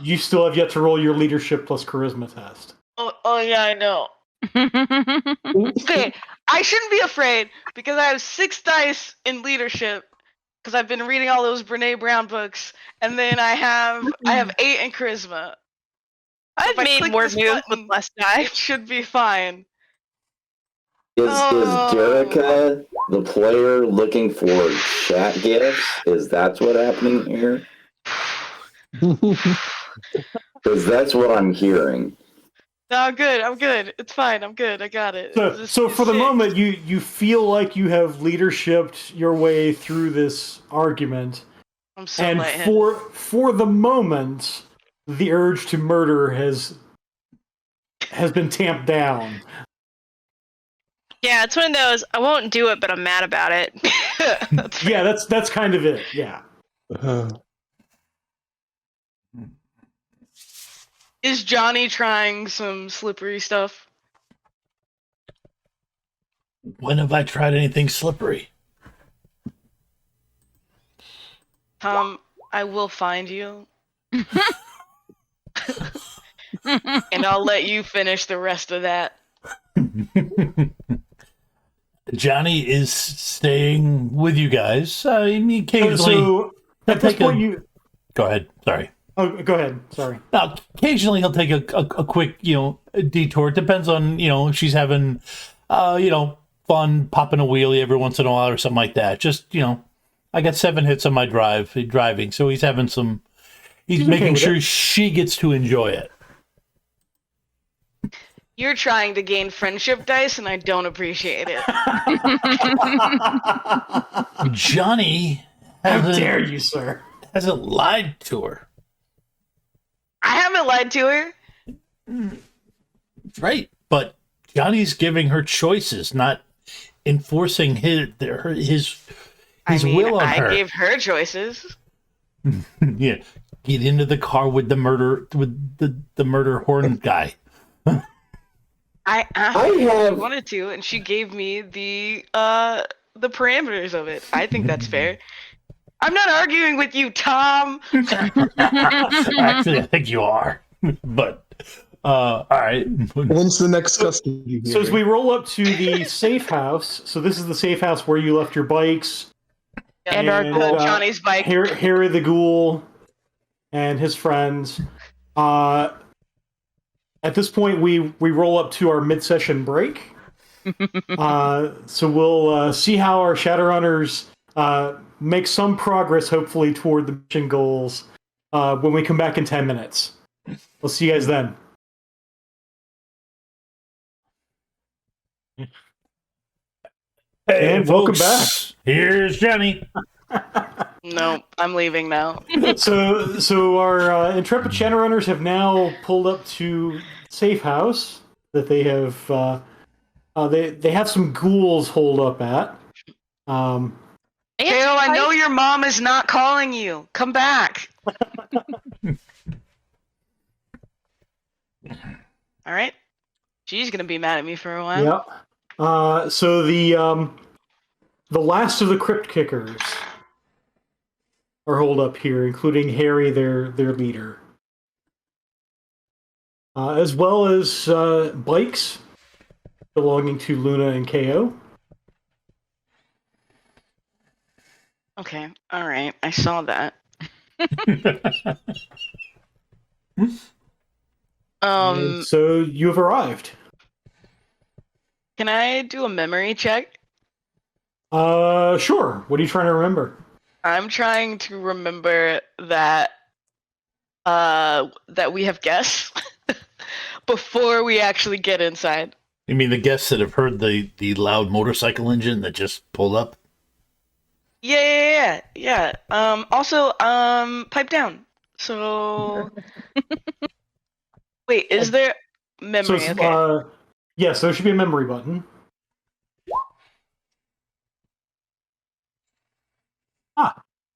You still have yet to roll your leadership plus charisma test. Oh yeah, I know. Okay, I shouldn't be afraid because I have 6 dice in leadership because I've been reading all those Brene Brown books, and then I have 8 in charisma. I've made more moves with less dice. It should be fine. Is Derica the player looking for chat gifts? Is that what's happening here? Because that's what I'm hearing. No, I'm good. It's fine. I'm good. I got it. So for the moment, you feel like you have leadershiped your way through this argument, I'm so and for the moment, the urge to murder has been tamped down. Yeah, it's one of those. I won't do it, but I'm mad about it. That's kind of it. Yeah. Is Johnny trying some slippery stuff? When have I tried anything slippery? Tom, I will find you. And I'll let you finish the rest of that. Johnny is staying with you guys. I mean, occasionally. So at this point, Go ahead. Sorry. Oh, go ahead. Sorry. Now, occasionally he'll take a quick, detour. It depends on, if she's having, fun popping a wheelie every once in a while or something like that. Just, I got 7 hits on my driving, so he's having he's making sure she gets to enjoy it. You're trying to gain friendship dice, and I don't appreciate it. Johnny how dare you, sir? Hasn't lied to her. I haven't lied to her. Right, but Johnny's giving her choices, not enforcing his will on her. I gave her choices. Yeah, get into the car with the murder horn guy. I wanted to, and she gave me the parameters of it. I think that's fair. I'm not arguing with you, Tom. Actually, I think you are. But all right. When's the next custody? So as we roll up to the safe house, so this is the safe house where you left your bikes. And our Johnny's bike. Harry the Ghoul and his friends. At this point, we roll up to our mid-session break. So we'll see how our Shadowrunners make some progress, hopefully, toward the mission goals when we come back in 10 minutes. We'll see you guys then. Hey, and folks, welcome back. Here's Johnny. No, I'm leaving now. So our intrepid Shadowrunners have now pulled up to safe house that they have. They have some ghouls holed up at. Kale, I know your mom is not calling you. Come back. All right. She's gonna be mad at me for a while. Yep. So the last of the crypt kickers are holed up here, including Harry, their leader, as well as bikes belonging to Luna and KO. Okay. All right. I saw that. And so you have arrived. Can I do a memory check? Sure. What are you trying to remember? I'm trying to remember that that we have guests before we actually get inside. You mean the guests that have heard the loud motorcycle engine that just pulled up? Yeah. Also, pipe down. So, wait, is there memory? So Okay. yes, there should be a memory button.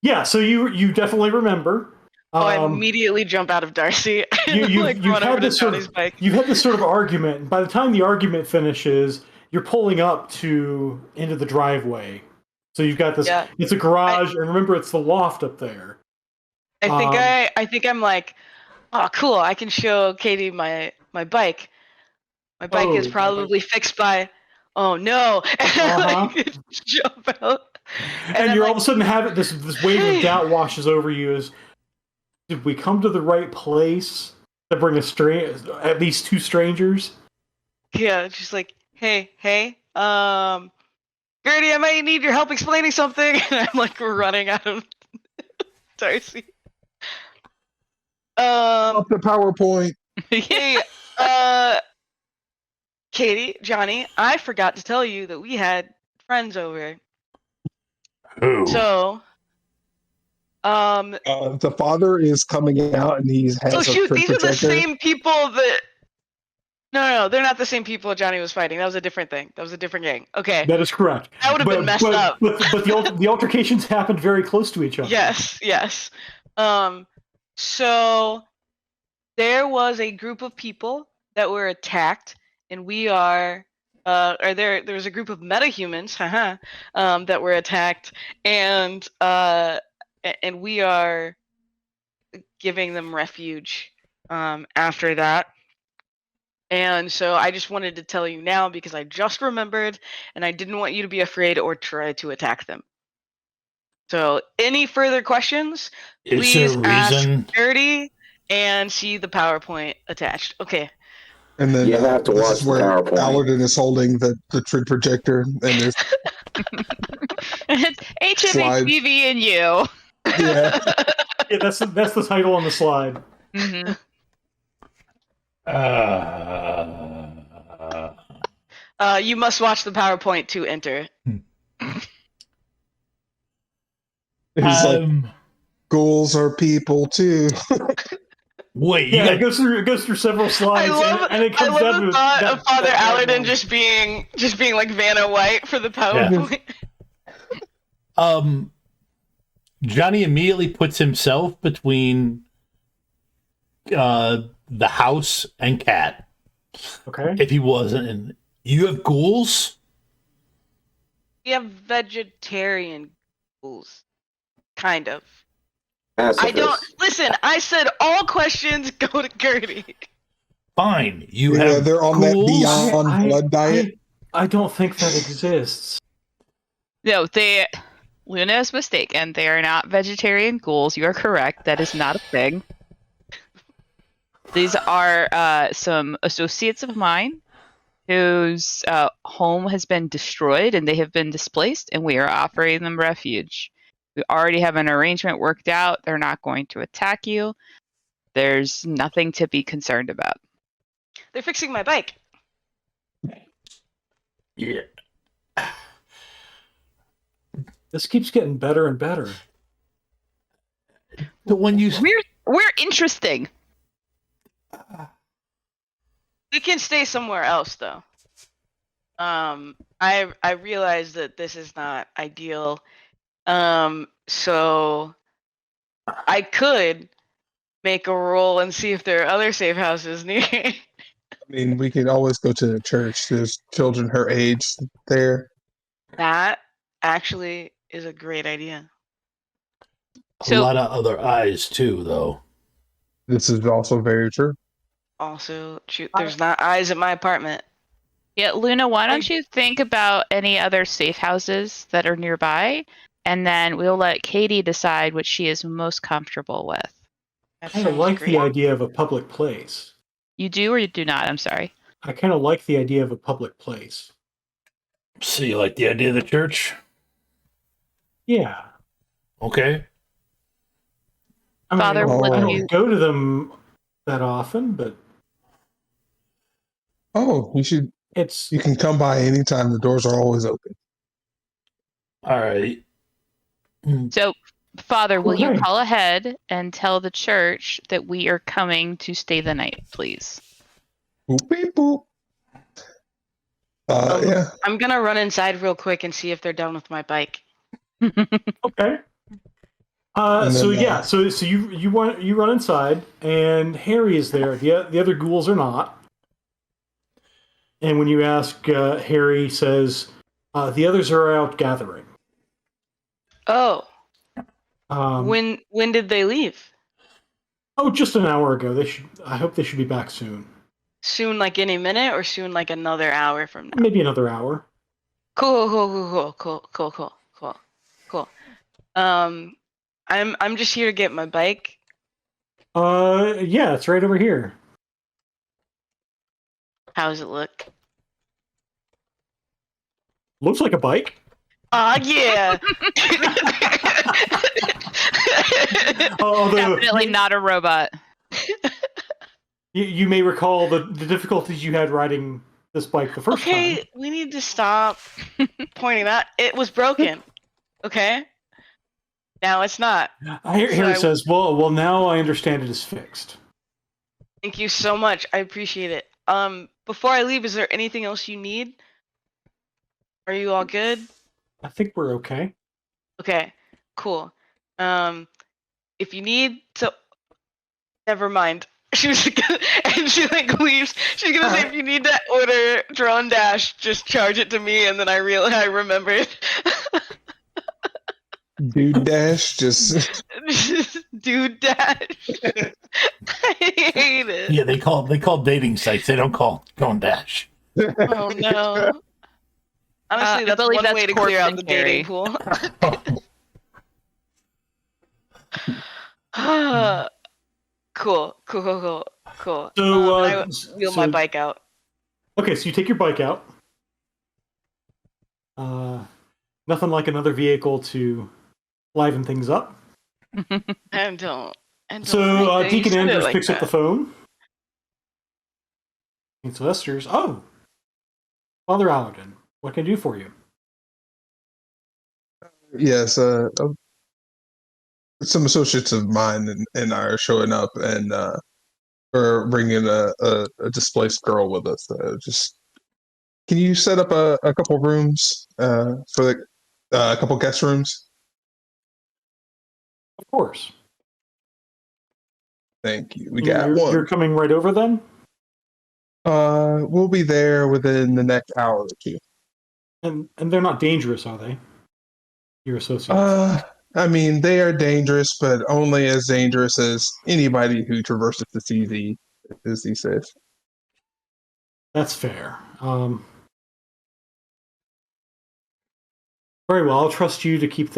Yeah. So you definitely remember. I immediately jump out of Darcy. You've run had over to this sort Johnny's of bike. you've had this sort of argument. And by the time the argument finishes, you're pulling up into the driveway. So you've got this. Yeah. It's a garage, and remember, it's the loft up there. I think I'm like, oh, cool. I can show Katie my bike. My bike is probably fixed by. Oh no! And like, jump out. And you're all of a sudden having this wave of doubt washes over you. Is did we come to the right place to bring at least two strangers? Yeah, just like, hey, Gertie, I might need your help explaining something. And I'm like running out of Darcy. Up the PowerPoint. Hey, Katie, Johnny, I forgot to tell you that we had friends over. Who? So, the father is coming out, and he has oh shoot, these are the protector. same people that. No, they're not the same people Johnny was fighting. That was a different thing. That was a different gang. Okay. That is correct. That would have been messed up. But the altercations happened very close to each other. Yes. So there was a group of people that were attacked, and we are, there was a group of metahumans, that were attacked, and we are giving them refuge, after that. And so I just wanted to tell you now because I just remembered, and I didn't want you to be afraid or try to attack them. So, any further questions? Please ask Gertie and see the PowerPoint attached. Okay. And then you have to watch the PowerPoint. Paladin is holding the trid projector, and there's it's HMHBV and you. Yeah. Yeah, that's the title on the slide. Mm-hmm. You must watch the PowerPoint to enter. He's like, ghouls are people too. Wait, yeah, it goes through several slides, and it comes down to the thought of Father Aladdin just being like Vanna White for the PowerPoint. Yeah. Johnny immediately puts himself between the house and Cat. Okay. If he wasn't, you have ghouls? We have vegetarian ghouls. Kind of. Pacifist. I don't listen. I said all questions go to Gertie. Fine, you have. They're on ghouls? that beyond blood diet. I don't think that exists. No, Luna is mistaken. They are not vegetarian ghouls. You are correct. That is not a thing. These are some associates of mine whose home has been destroyed and they have been displaced, and we are offering them refuge. We already have an arrangement worked out. They're not going to attack you. There's nothing to be concerned about. They're fixing my bike. Yeah. This keeps getting better and better. The one you. We're interesting. We can stay somewhere else though. I realize that this is not ideal. So I could make a roll and see if there are other safe houses near. I mean, we could always go to the church. There's children her age there. That actually is a great idea. A lot of other eyes too, though. This is also very true. Also, shoot, there's not eyes at my apartment. Yeah, Luna, why don't you think about any other safe houses that are nearby, and then we'll let Katie decide what she is most comfortable with. That I kind of sounds like great. the idea of a public place. You do or you do not? I'm sorry. I kind of like the idea of a public place. So you like the idea of the church? Yeah. Okay. I mean, Father, I would don't you- go to them that often, but Oh, you can come by anytime. The doors are always open. All right. So, Father, will you Okay. call ahead and tell the church that we are coming to stay the night, please? Boop, beep, boop. Yeah. I'm gonna run inside real quick and see if they're done with my bike. Okay. So you run inside, and Harry is there. The other ghouls are not. And when you ask, Harry says, the others are out gathering. Oh, Um, when did they leave? Oh, just an hour ago. I hope they should be back soon. Soon, like any minute, or soon, like another hour from now? Maybe another hour. Cool. I'm just here to get my bike. Yeah, it's right over here. How does it look? Looks like a bike. Yeah. Although Definitely not a robot. you may recall the difficulties you had riding this bike the first time. Okay, we need to stop pointing out it was broken. Okay. Now it's not. Harry says, "Well, now I understand it is fixed." Thank you so much. I appreciate it. Before I leave, is there anything else you need? Are you all good? I think we're okay. Okay, cool. If you need to, never mind. She was gonna, and she like leaves. She's gonna say, if you need to order Drone Dash, just charge it to me, and then I remembered. Dude Dash, just Dude Dash. I hate it. Yeah, they call dating sites. They don't call Drone Dash. Oh no. Honestly, that's one way to clear out the dating pool. Cool. So, I wheel my bike out. Okay, so you take your bike out. Nothing like another vehicle to liven things up. And don't. So think Deacon they said it Andrews like picks up that. the phone. And Sylvester's, oh, Father Aladdin, what can I do for you? yes. Some associates of mine and I are showing up, and we're bringing a displaced girl with us. Just can you set up a couple rooms for a couple guest rooms? Of course. Thank you. We got You're one. coming right over then? We'll be there within the next hour or two. And they're not dangerous, are they? Your associates. I mean, they are dangerous, but only as dangerous as anybody who traverses the CZ, as he says. That's fair. Very well. I'll trust you to keep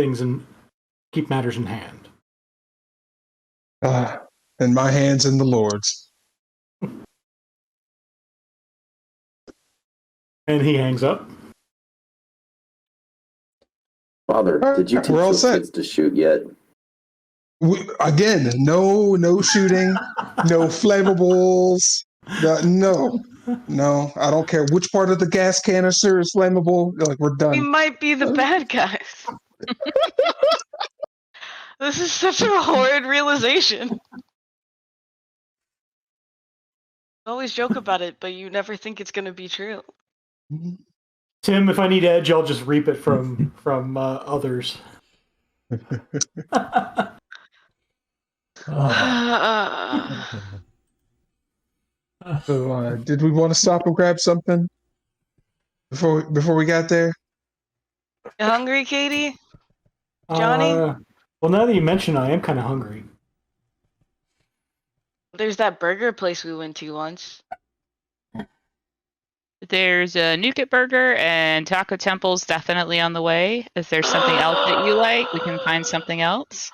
matters in hand. And my hands in the Lord's. And he hangs up. Father, did you teach We're all those set. kids to shoot yet? Again, no shooting, no flammables. No, I don't care which part of the gas canister is flammable. Like, we're We done. might be the bad guys. This is such a horrid realization. I always joke about it, but you never think it's gonna be true. Tim, if I need edge, I'll just reap it from others. So, did we want to stop and grab something before we got there? You hungry, Katie? Johnny? Well, now that you mention it, I am kind of hungry. There's that burger place we went to once. There's a Nugget Burger and Taco Temple's definitely on the way. If there's something else that you like, we can find something else.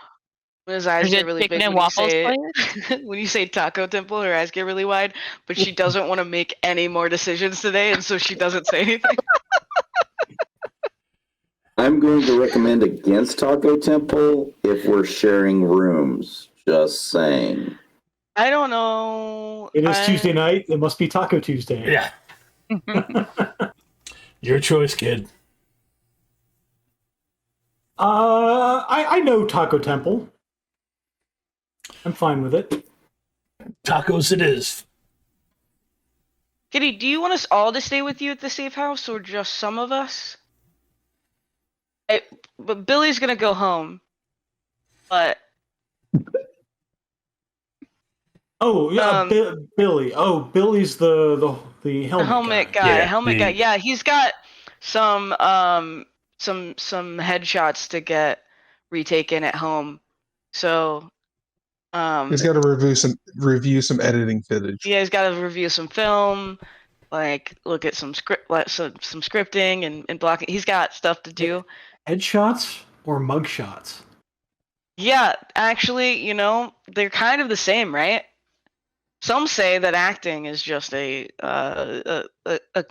His eyes There's a get really chicken big and when you waffles say place. when you say Taco Temple. Her eyes get really wide, but she doesn't want to make any more decisions today, and so she doesn't say anything. I'm going to recommend against Taco Temple if we're sharing rooms. Just saying. I don't know. It is Tuesday night. It must be Taco Tuesday. Yeah. Your choice, kid. I know Taco Temple. I'm fine with it. Tacos it is. Kitty, do you want us all to stay with you at the safe house, or just some of us? But Billy's gonna go home. But Oh yeah, Billy. Oh, Billy's the helmet guy. guy. Helmet guy. Yeah, he's got some headshots to get retaken at home. So he's got to review some editing footage. Yeah, he's got to review some film, like look at some scripting and blocking. He's got stuff to do. Headshots or mugshots? Yeah, actually, they're kind of the same, right? Some say that acting is just a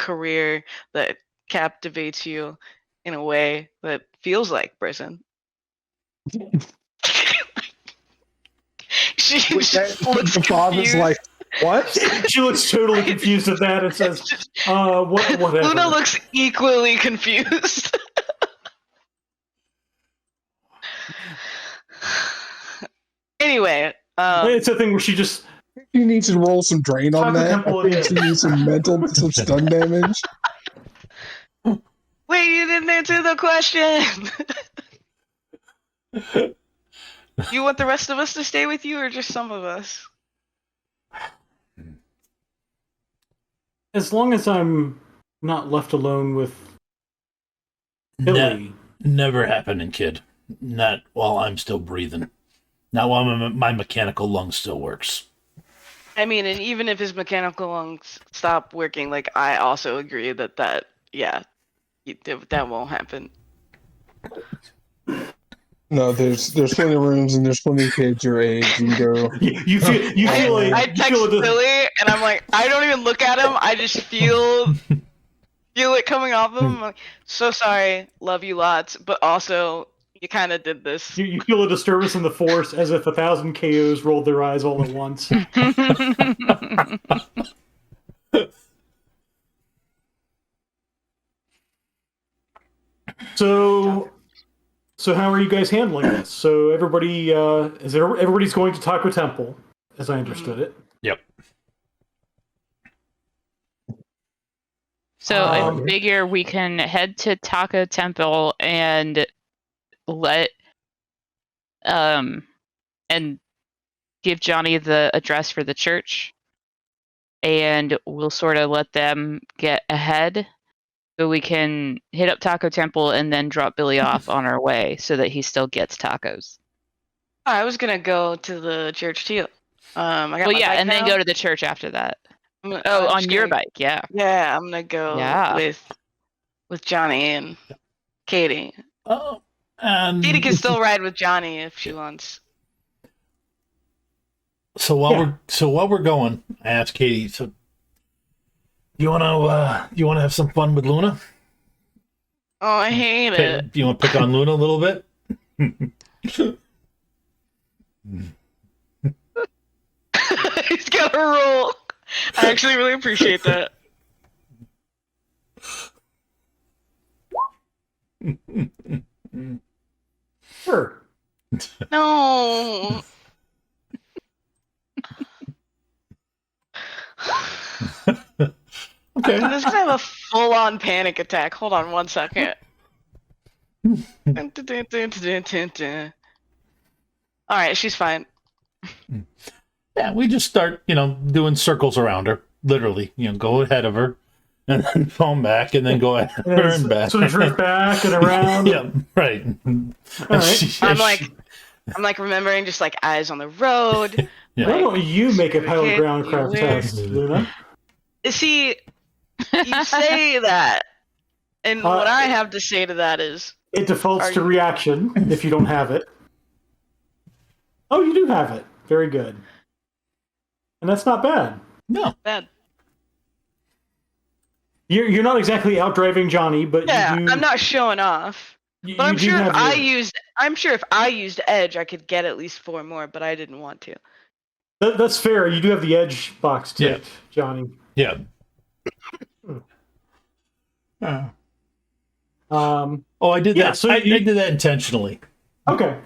career that captivates you in a way that feels like prison. She looks the father's like, what? She looks totally confused at that and says, whatever. Luna looks equally confused. Anyway, it's a thing where she just... You need to roll some drain on that. I think she needs some stun damage. Wait, you didn't answer the question! You want the rest of us to stay with you, or just some of us? As long as I'm not left alone with Billy. Never happening, kid. Not while I'm still breathing. Not while my mechanical lung still works. I mean, and even if his mechanical lungs stop working, like, I also agree that that won't happen. No, there's plenty of rooms and there's plenty of kids your age. You can go. You feel like I text Billy and I'm like, I don't even look at him. I just feel it coming off him. I'm like, so sorry, love you lots, but also you kind of did this. You feel a disturbance in the force as if 1,000 KOs rolled their eyes all at once. So how are you guys handling this? So everybody's going to Taco Temple, as I understood it. Yep. So I figure we can head to Taco Temple and let and give Johnny the address for the church, and we'll sort of let them get ahead so we can hit up Taco Temple and then drop Billy off on our way so that he still gets tacos. I was gonna go to the church too. I got well, yeah, and then go to the church after that. I'm on your bike, yeah. Yeah, I'm gonna go with Johnny and Katie. Oh, and Katie can still ride with Johnny if she wants. So while we're going, I asked Katie, so you wanna have some fun with Luna? Oh, I hate it. Do you want to pick on Luna a little bit? He's got a roll. I actually really appreciate that. Sure. No. Okay. I'm just gonna have a full-on panic attack. Hold on one second. Alright, she's fine. Yeah, we just start, doing circles around her. Literally, go ahead of her, and then fall back, and then go ahead of her and back. Sort of drift back and around. Yeah, right. All right. I'm like remembering just like eyes on the road. Yeah. Why don't you make a pilot okay, ground you craft win. test, Luna? See, you say that, and what I have to say to that is, it defaults to reaction if you don't have it. Oh, you do have it. Very good. And that's not bad. No. bad. You're not exactly out driving Johnny, but Yeah, you do. I'm not showing off. But I'm sure if I used Edge, I could get at least 4 more, but I didn't want to. That's fair. You do have the edge box ticked, Johnny. Yeah. I did that. So I did that intentionally. Okay.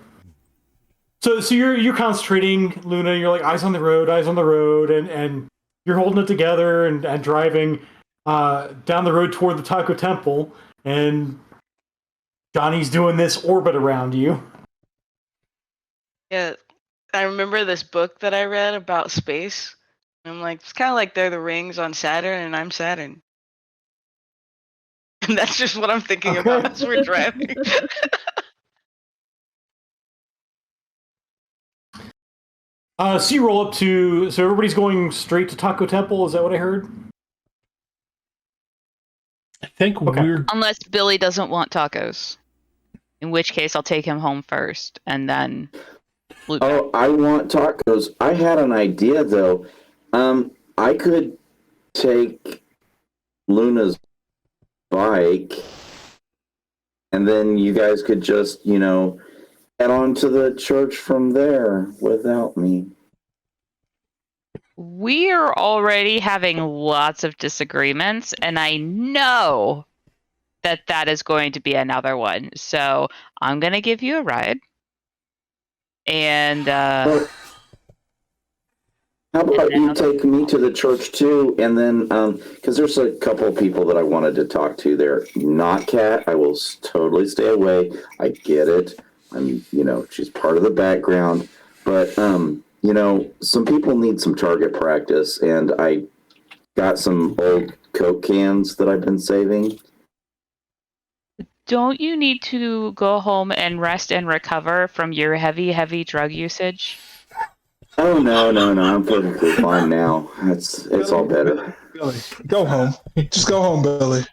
So you're concentrating, Luna. You're like eyes on the road, and you're holding it together and driving down the road toward the Taco Temple, and Johnny's doing this orbit around you. Yeah, I remember this book that I read about space. I'm like, it's kind of like they're the rings on Saturn, and I'm Saturn. And that's just what I'm thinking about as we're driving. So you roll up to. So everybody's going straight to Taco Temple. Is that what I heard? I think we're. Unless Billy doesn't want tacos, in which case I'll take him home first and then. Oh, I want tacos. I had an idea though. I could take Luna's bike, and then you guys could just, head on to the church from there without me. We are already having lots of disagreements, and I know that is going to be another one. So I'm going to give you a ride. And how about you take me to the church too, and then because there's a couple of people that I wanted to talk to there. Not Kat. I will totally stay away. I get it. She's part of the background, but some people need some target practice, and I got some old Coke cans that I've been saving. Don't you need to go home and rest and recover from your heavy drug usage? Oh no! I'm perfectly fine now. It's all better. Billy, go home. Just go home, Billy.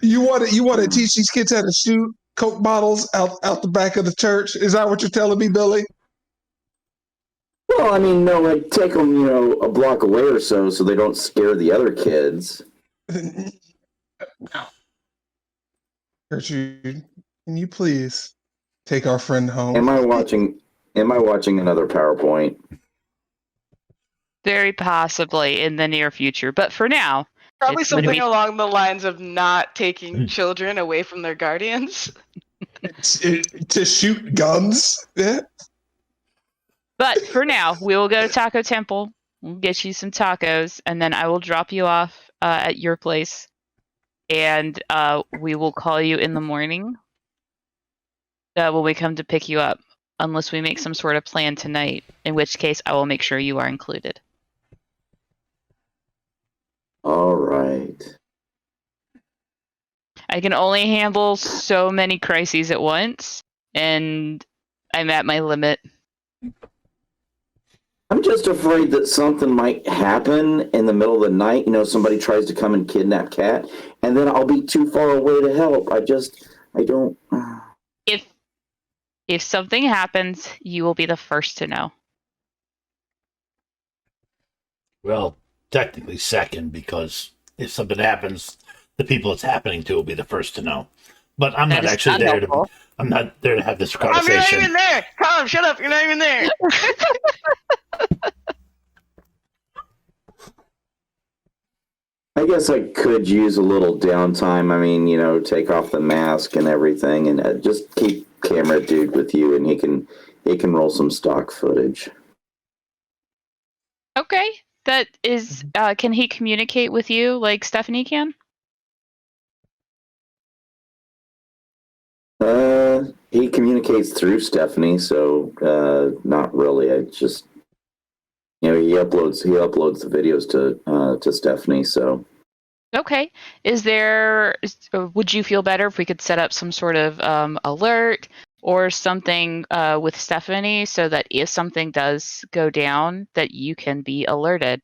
You want to teach these kids how to shoot Coke bottles out the back of the church? Is that what you're telling me, Billy? Well, no, I'd take them, a block away or so they don't scare the other kids. Gertrude, can you please take our friend home? Am I watching another PowerPoint? Very possibly in the near future, but for now, Probably something along the lines of not taking children away from their guardians. To shoot guns? Yeah. But for now, we will go to Taco Temple. We'll get you some tacos, and then I will drop you off at your place. And we will call you in the morning when we come to pick you up, unless we make some sort of plan tonight, in which case I will make sure you are included. All right. I can only handle so many crises at once, and I'm at my limit. I'm just afraid that something might happen in the middle of the night. Somebody tries to come and kidnap Kat, and then I'll be too far away to help. I don't. If something happens, you will be the first to know. Well, technically second, because if something happens, the people it's happening to will be the first to know. But I'm not actually there to. I'm not there to have this conversation. You're not even there. Tom, shut up. You're not even there. I guess I could use a little downtime. Take off the mask and everything, and just keep camera dude with you, and he can roll some stock footage. Okay. That is, can he communicate with you like Stephanie can? He communicates through Stephanie, so not really. I just, he uploads the videos to Stephanie. So Okay. Would you feel better if we could set up some sort of alert or something with Stephanie so that if something does go down, that you can be alerted?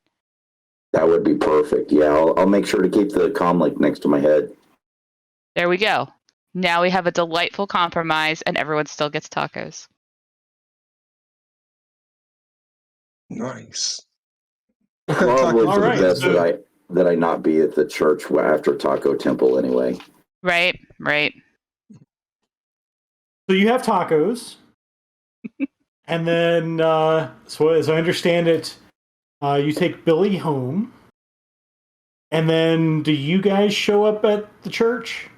that would be perfect. Yeah, I'll make sure to keep the comm link next to my head. There we go. Now we have a delightful compromise, and everyone still gets tacos. Nice. What kind of Probably tacos for are the you best making? that I not be at the church after Taco Temple anyway. Right. So you have tacos, and then, so as I understand it, you take Billy home, and then do you guys show up at the church?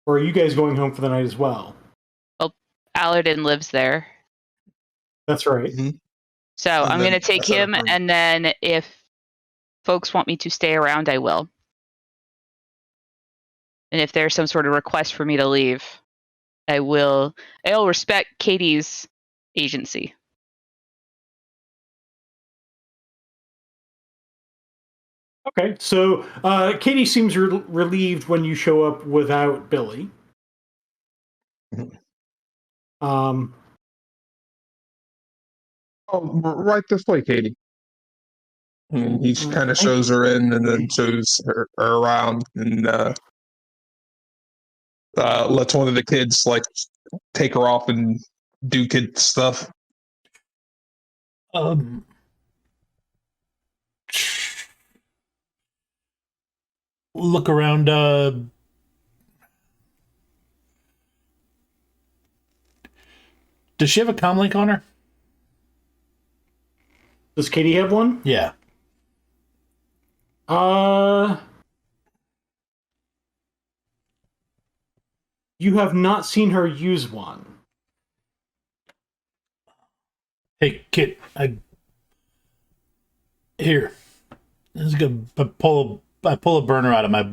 Or are you guys going home for the night as well? Well, Aladdin lives there. That's right. Mm-hmm. So And I'm then going to take I set up him, room. and then if folks want me to stay around, I will. And if there's some sort of request for me to leave, I will. I'll respect Katie's agency. Okay, so Katie seems relieved when you show up without Billy. Um, Oh, right this way, Katie. And he kind of thank shows you. her in and then shows her around and lets one of the kids like take her off and do kid stuff. Um, look around. Does she have a comm link on her? Does Katie have one? Yeah. You have not seen her use one. Hey, kid. Here. This is good. I pull a burner out of my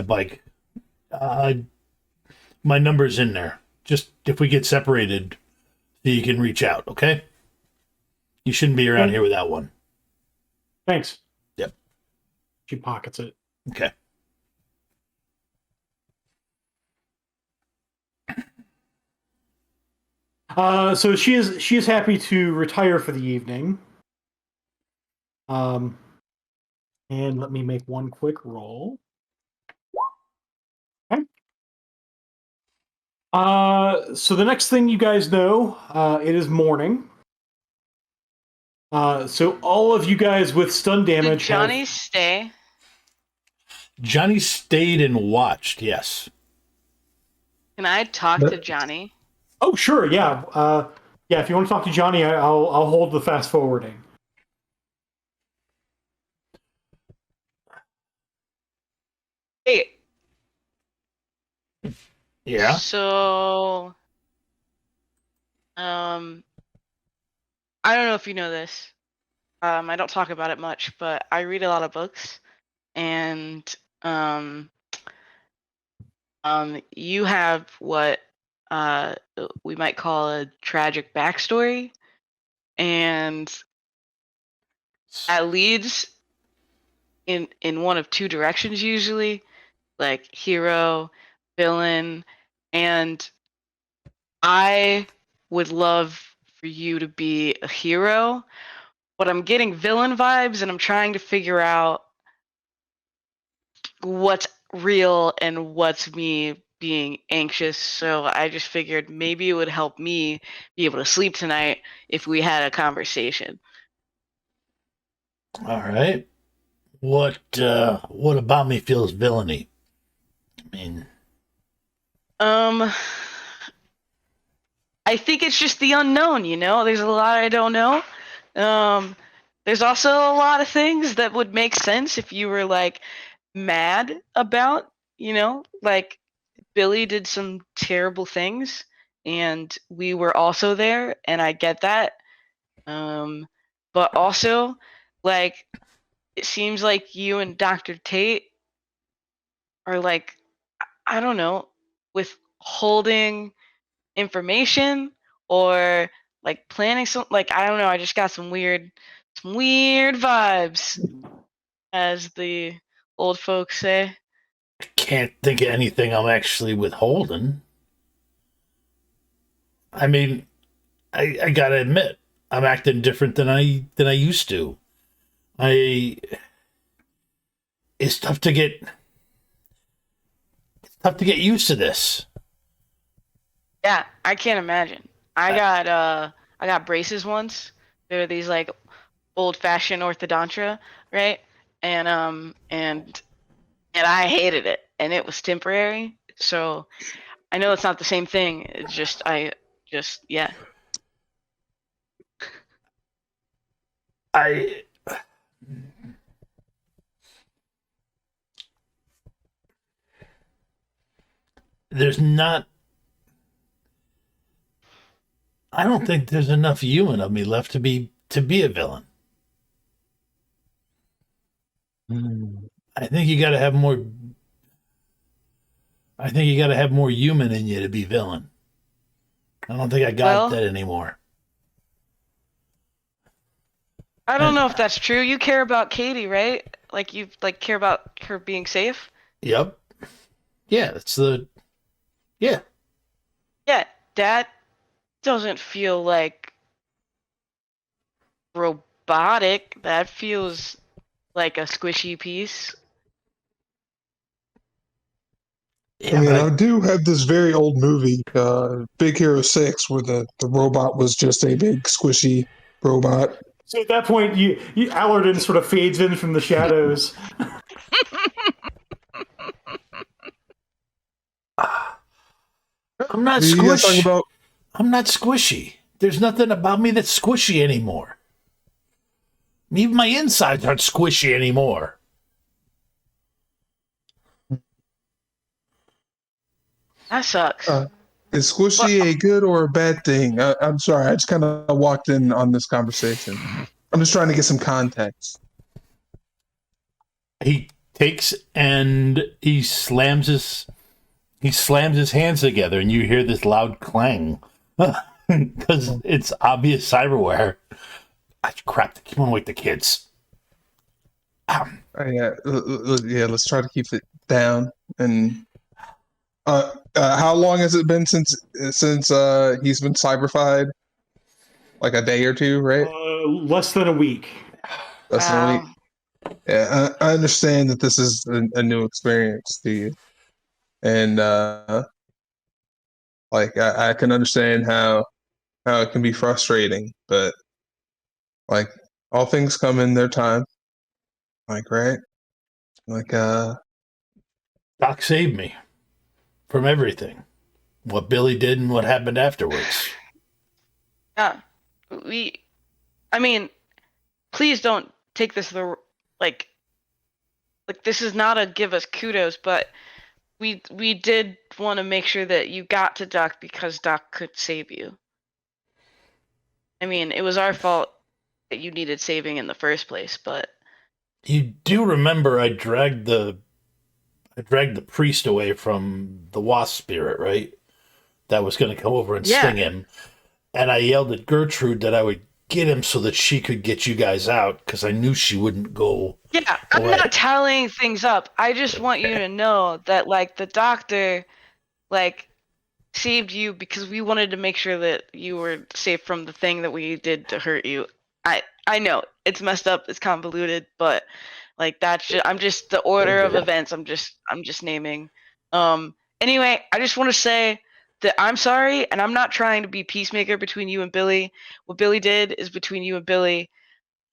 bike. My number's in there. Just if we get separated, so you can reach out. Okay. You shouldn't be around here without one. Thanks. Yep. She pockets it. Okay. So she is happy to retire for the evening. And let me make one quick roll. Okay. So the next thing you guys know, it is morning. So all of you guys with stun Did damage Johnny stay? Johnny stayed and watched. Yes. Can I talk to Johnny? Oh, sure, yeah. Yeah, if you want to talk to Johnny, I'll hold the fast forwarding. Hey. Yeah. So, I don't know if you know this. I don't talk about it much, but I read a lot of books, and you have what we might call a tragic backstory, and that leads in one of two directions usually, like hero, villain, and I would love for you to be a hero, but I'm getting villain vibes, and I'm trying to figure out what's real and what's me being anxious. So I just figured maybe it would help me be able to sleep tonight if we had a conversation. All right. What about me feels villainy? I mean, I think it's just the unknown, There's a lot I don't know. There's also a lot of things that would make sense if you were like mad about, like Billy did some terrible things and we were also there, and I get that. But also, like, it seems like you and Dr. Tate are like I don't know, withholding information or like planning some, like, I don't know, I just got some weird vibes, as the old folks say. I can't think of anything I'm actually withholding. I mean, I gotta admit, I'm acting different than I used to. It's tough to get used to this. Yeah, I can't imagine. I got braces once. They're these like old fashioned orthodontia, right? And I hated it, and it was temporary. So I know it's not the same thing. It's just yeah. I there's not. I don't think there's enough human of me left to be a villain. I think you got to have more. I think you got to have more human in you to be villain. I don't think I got Well, that anymore. I don't know if that's true. You care about Katie, right? Like you care about her being safe. Yep. Yeah, that's the. Yeah. Yeah, that doesn't feel like robotic. That feels like a squishy piece. Yeah, I mean, but I do have this very old movie, Big Hero 6, where the robot was just a big squishy robot. So at that point, you Allerton sort of fades in from the shadows. I'm not What are you guys talking squishy. about? I'm not squishy. There's nothing about me that's squishy anymore. Even my insides aren't squishy anymore. That sucks. Is squishy a good or a bad thing? I'm sorry, I just kind of walked in on this conversation. I'm just trying to get some context. He takes and he slams his hands together, and you hear this loud clang because it's obvious cyberware. Crap! Come on, wake the kids. Yeah, yeah. Let's try to keep it down. And how long has it been since he's been cyberfied? Like a day or two, right? Less than a week. Less than a week. Yeah, I understand that this is a new experience to you, and like I can understand how it can be frustrating, but like all things come in their time, like right, like Doc saved me from everything. What Billy did and what happened afterwards. Yeah, I mean, please don't take this like this is not a give us kudos, but we did want to make sure that you got to Doc because Doc could save you. I mean, it was our fault that you needed saving in the first place, but You do remember I dragged the priest away from the wasp spirit, right? That was going to come over and sting him. And I yelled at Gertrude that I would get him so that she could get you guys out because I knew she wouldn't go. Yeah, I'm not tallying things up. I just want you to know that, like, the doctor, like, saved you because we wanted to make sure that you were safe from the thing that we did to hurt you. I know it's messed up, it's convoluted, but like that's I'm just the order of events. I'm just naming. Anyway, I just want to say that I'm sorry, and I'm not trying to be peacemaker between you and Billy. What Billy did is between you and Billy.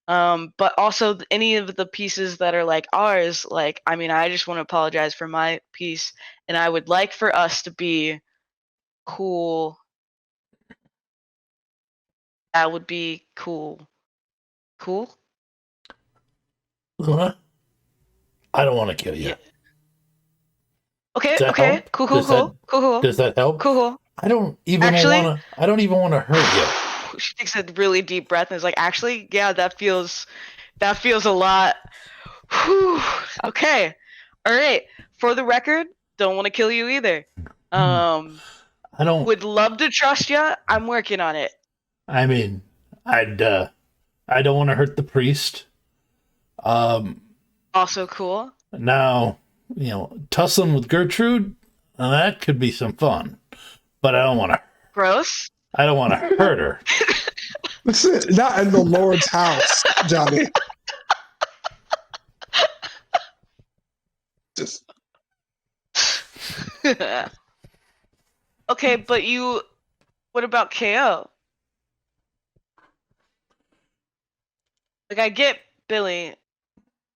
But also any of the pieces that are like ours, like, I mean, I just want to apologize for my piece, and I would like for us to be cool. That would be cool. Cool? Luna, I don't want to kill you. Yeah. Okay, Does that okay. help? Cool. Does that help? Cool. I don't even want to hurt you. She takes a really deep breath and is like, actually, yeah, that feels a lot. Whew. Okay. All right. For the record, don't want to kill you either. I don't. Would love to trust you. I'm working on it. I mean, I don't want to hurt the priest. Also cool. Now, tussling with Gertrude, that could be some fun, but I don't want to. Gross. I don't want to hurt her. Not in the Lord's house, Johnny. Just Okay, but what about KO? Like, I get Billy,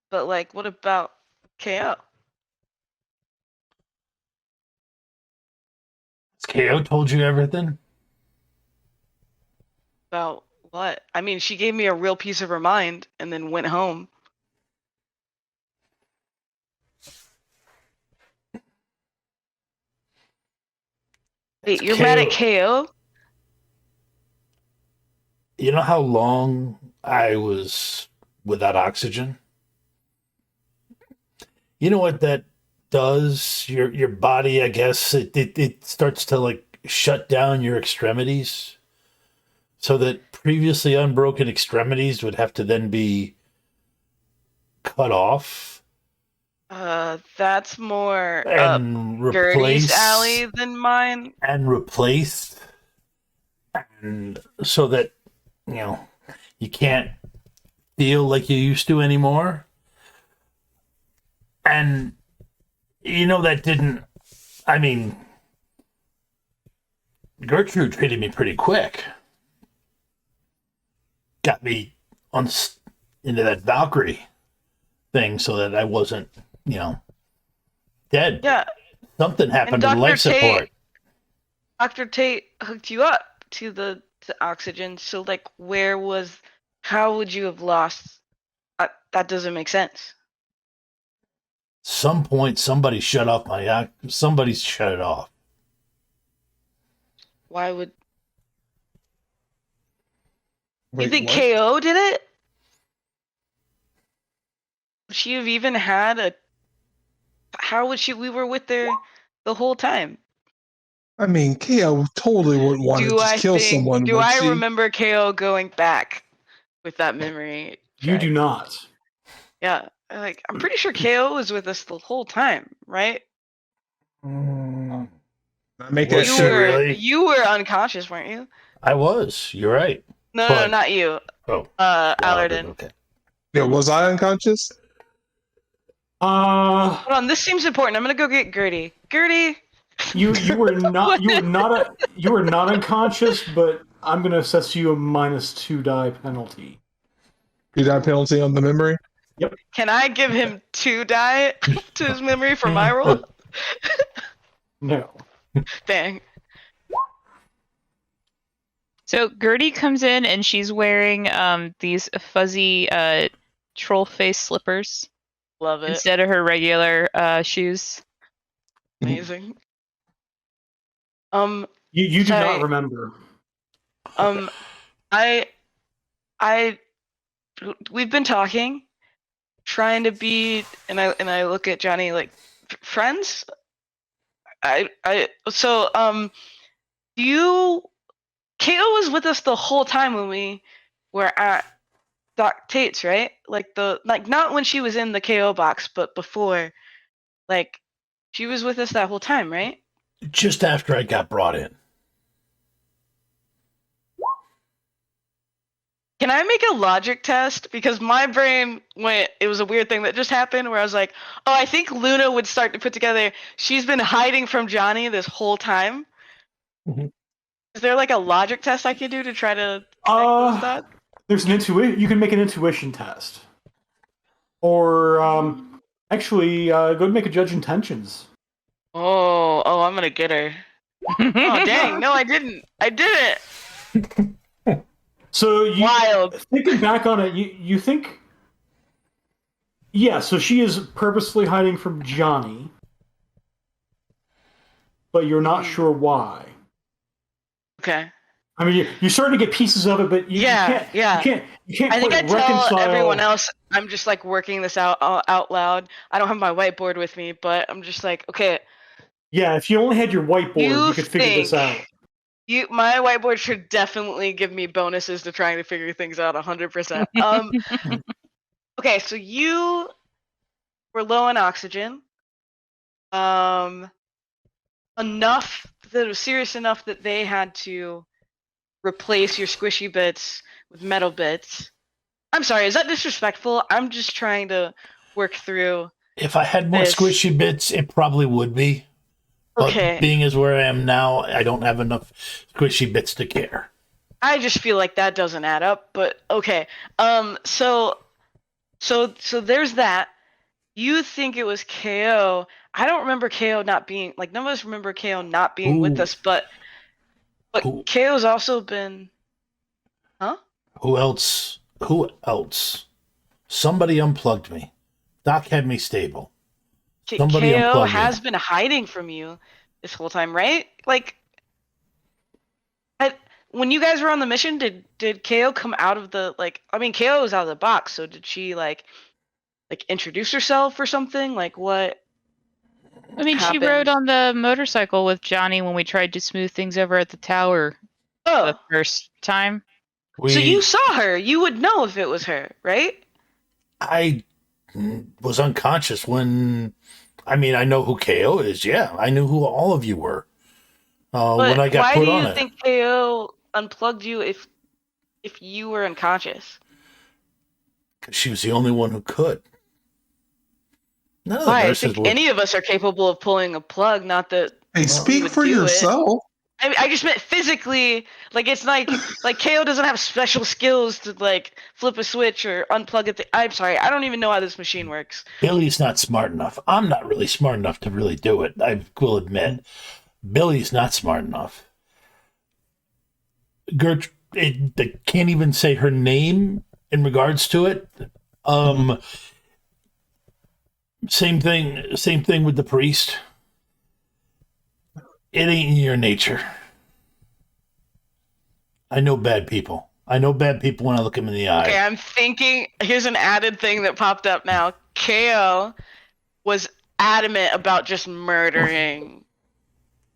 but like, what about KO? KO told you everything? About what? I mean, she gave me a real piece of her mind and then went home. Wait, you're mad at KO? You know how long I was without oxygen? You know what that does? Your body, I guess, it starts to like shut down your extremities. So that previously unbroken extremities would have to then be cut off. That's more and Gertie's alley than mine. And replaced. And so that, you can't feel like you used to anymore. And, that didn't, I mean, Gertrude treated me pretty quick. Got me into that Valkyrie thing so that I wasn't, dead. Yeah. Something happened to life support. Dr. Tate hooked you up to the oxygen. So, like, how would you have lost? That doesn't make sense. Some point, somebody shut it off. Why would? wait, You think what? KO did it? Would she have even had how would she? We were with her the whole time. I mean, KO totally wouldn't want to just kill someone. Do would I she? remember KO going back with that memory? You do not. Yeah, like I'm pretty sure KO was with us the whole time, right? Make that really? You were unconscious, weren't you? I was. You're right. No, not you. Oh, Allerton. Okay. Yeah, was I unconscious? Hold on, this seems important. I'm gonna go get Gertie. Gertie. You were not unconscious, but I'm gonna assess you a -2 die penalty. 2 die penalty on the memory? Yep. Can I give him 2 die to his memory for my roll? No. Dang. So Gertie comes in and she's wearing these fuzzy troll face slippers. Love it. Instead of her regular shoes. Amazing. You do not remember. We've been talking, trying to be, and I look at Johnny like friends. KO was with us the whole time when we were at Doc Tate's, right? Not when she was in the KO box, but before. Like, she was with us that whole time, right? Just after I got brought in. Can I make a logic test? Because my brain it was a weird thing that just happened where I was like, oh, I think Luna would start to put together, she's been hiding from Johnny this whole time. Mm-hmm. Is there like a logic test I could do to try to connect those dots? There's an intuition. You can make an intuition test. Or, actually, go and make a judge intentions. Oh, I'm gonna get her. Oh, dang, no, I didn't. I didn't! So Wild. Thinking back on it, you think, yeah. So she is purposefully hiding from Johnny, but you're not sure why. Okay. I mean, you're starting to get pieces of it, but you can't. You can't I think I reconcile. tell everyone else I'm just like working this out loud. I don't have my whiteboard with me, but I'm just like, okay, Yeah, if you only had your whiteboard, You you could figure this out. My whiteboard should definitely give me bonuses to trying to figure things out 100%. Okay, so you were low on oxygen. Enough that it was serious enough that they had to replace your squishy bits with metal bits. I'm sorry, is that disrespectful? I'm just trying to work through. If I had more this. squishy bits, it probably would be. But Okay. being as where I am now, I don't have enough squishy bits to care. I just feel like that doesn't add up, but okay. So there's that. You think it was KO. I don't remember KO not being like none of us remember KO not being with us, but KO's also been Who else? Somebody unplugged me. Doc had me stable. Somebody KO unplugged has me. been hiding from you this whole time, right? Like when you guys were on the mission, did KO come out of the KO was out of the box, so did she like introduce herself or something? Like what? I mean, happened? She rode on the motorcycle with Johnny when we tried to smooth things over at the tower the first time. So you saw her. You would know if it was her, right? I was unconscious when... I mean, I know who KO is, yeah. I knew who all of you were when I got put on it. Why do you think KO unplugged you if you were unconscious? Because she was the only one who could. None of the Why? I nurses think any of us are capable of pulling a plug, not that... Hey, speak for yourself. I just meant physically. Like it's like KO doesn't have special skills to like flip a switch or unplug it. I'm sorry, I don't even know how this machine works. Billy's not smart enough. I'm not really smart enough to really do it. I will admit, Billy's not smart enough. Gertrude, they can't even say her name in regards to it. Same thing with the priest. It ain't in your nature. I know bad people. I know bad people when I look them in the eye. Okay, I'm thinking, here's an added thing that popped up now. KO was adamant about just murdering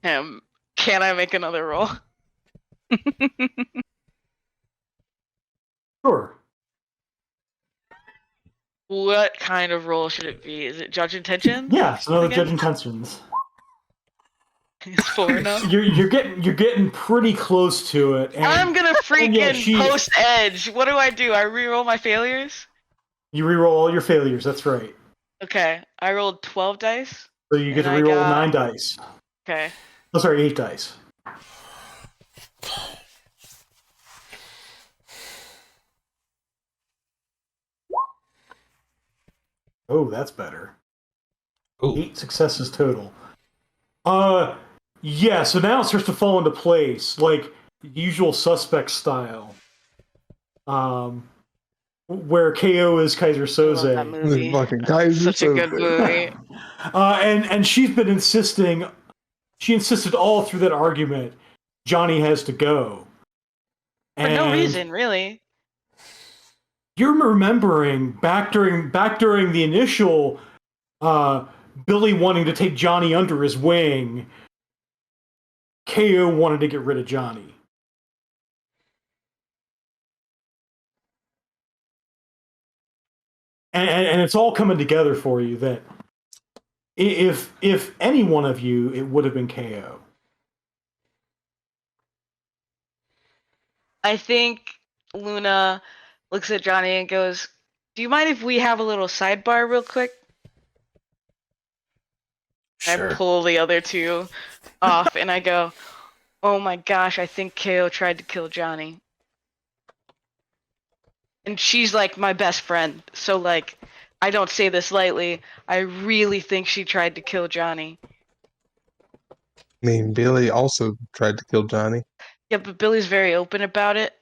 him. Can I make another roll? Sure. What kind of roll should it be? Is it judge intention? Yeah, it's another judge intentions. It's 4 enough. You're getting pretty close to it. And, I'm gonna freaking post edge. What do? I reroll my failures? You reroll all your failures, that's right. Okay. I rolled 12 dice. So you get to reroll 9 dice. Okay. Oh, sorry, 8 dice. Oh, that's better. Ooh. 8 successes total. Yeah, so now it starts to fall into place, like usual suspect style. Where KO is Kaiser Soze. That movie. Fucking Kaiser Such a good movie. And she's been insisting. She insisted all through that argument. Johnny has to go. For no reason, really. You're remembering back during the initial Billy wanting to take Johnny under his wing. KO wanted to get rid of Johnny. And it's all coming together for you that if any one of you, it would have been KO. I think Luna looks at Johnny and goes, "Do you mind if we have a little sidebar real quick?" Sure. I pull the other two off and I go, "Oh my gosh, I think KO tried to kill Johnny." And she's like my best friend, so like I don't say this lightly. I really think she tried to kill Johnny. I mean, Billy also tried to kill Johnny. Yeah, but Billy's very open about it.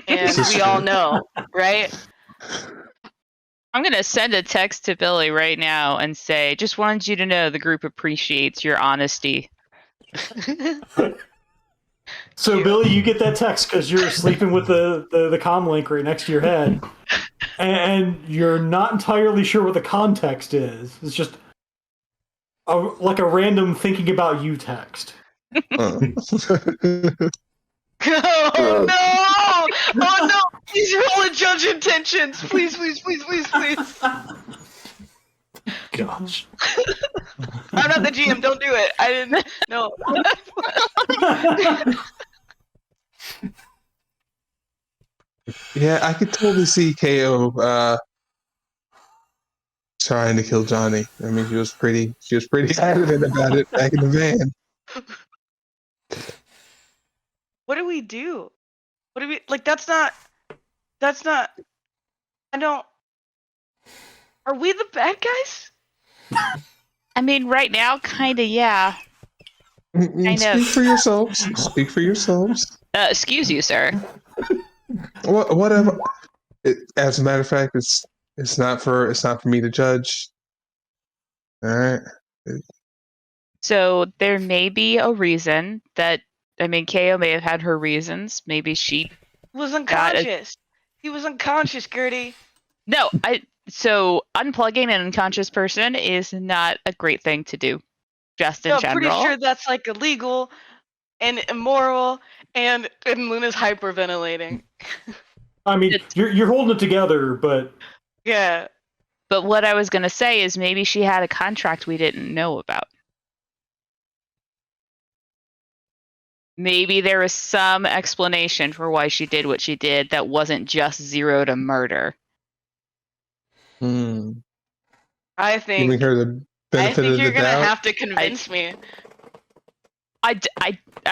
And we all know, right? I'm going to send a text to Billy right now and say, just wanted you to know the group appreciates your honesty. So, Billy, you get that text because you're sleeping with the comm link right next to your head. And you're not entirely sure what the context is. It's just, like a random thinking about you text. Oh no! Oh no! Please roll a judge intentions. Please, please, please, please, please. Gosh. I'm not the GM. Don't do it. I didn't. No. Yeah, I could totally see KO trying to kill Johnny. I mean, she was pretty adamant about it back in the van. What do we do? What do we like? That's not. I don't. Are we the bad guys? I mean, right now, kind of, yeah. Speak for yourselves. Speak for yourselves. Excuse you, sir. Whatever. As a matter of fact, it's not for me to judge. All right. So there may be a reason that, I mean, KO may have had her reasons. Maybe she was unconscious. He was unconscious, Gertie. No, so unplugging an unconscious person is not a great thing to do. Just in general. I'm pretty sure that's like illegal and immoral, and Luna's hyperventilating. I mean, you're holding it together, but yeah. But what I was gonna say is maybe she had a contract we didn't know about. Maybe there was some explanation for why she did what she did that wasn't just 0 to murder. I think giving her the benefit of the doubt. You're gonna have to convince me. I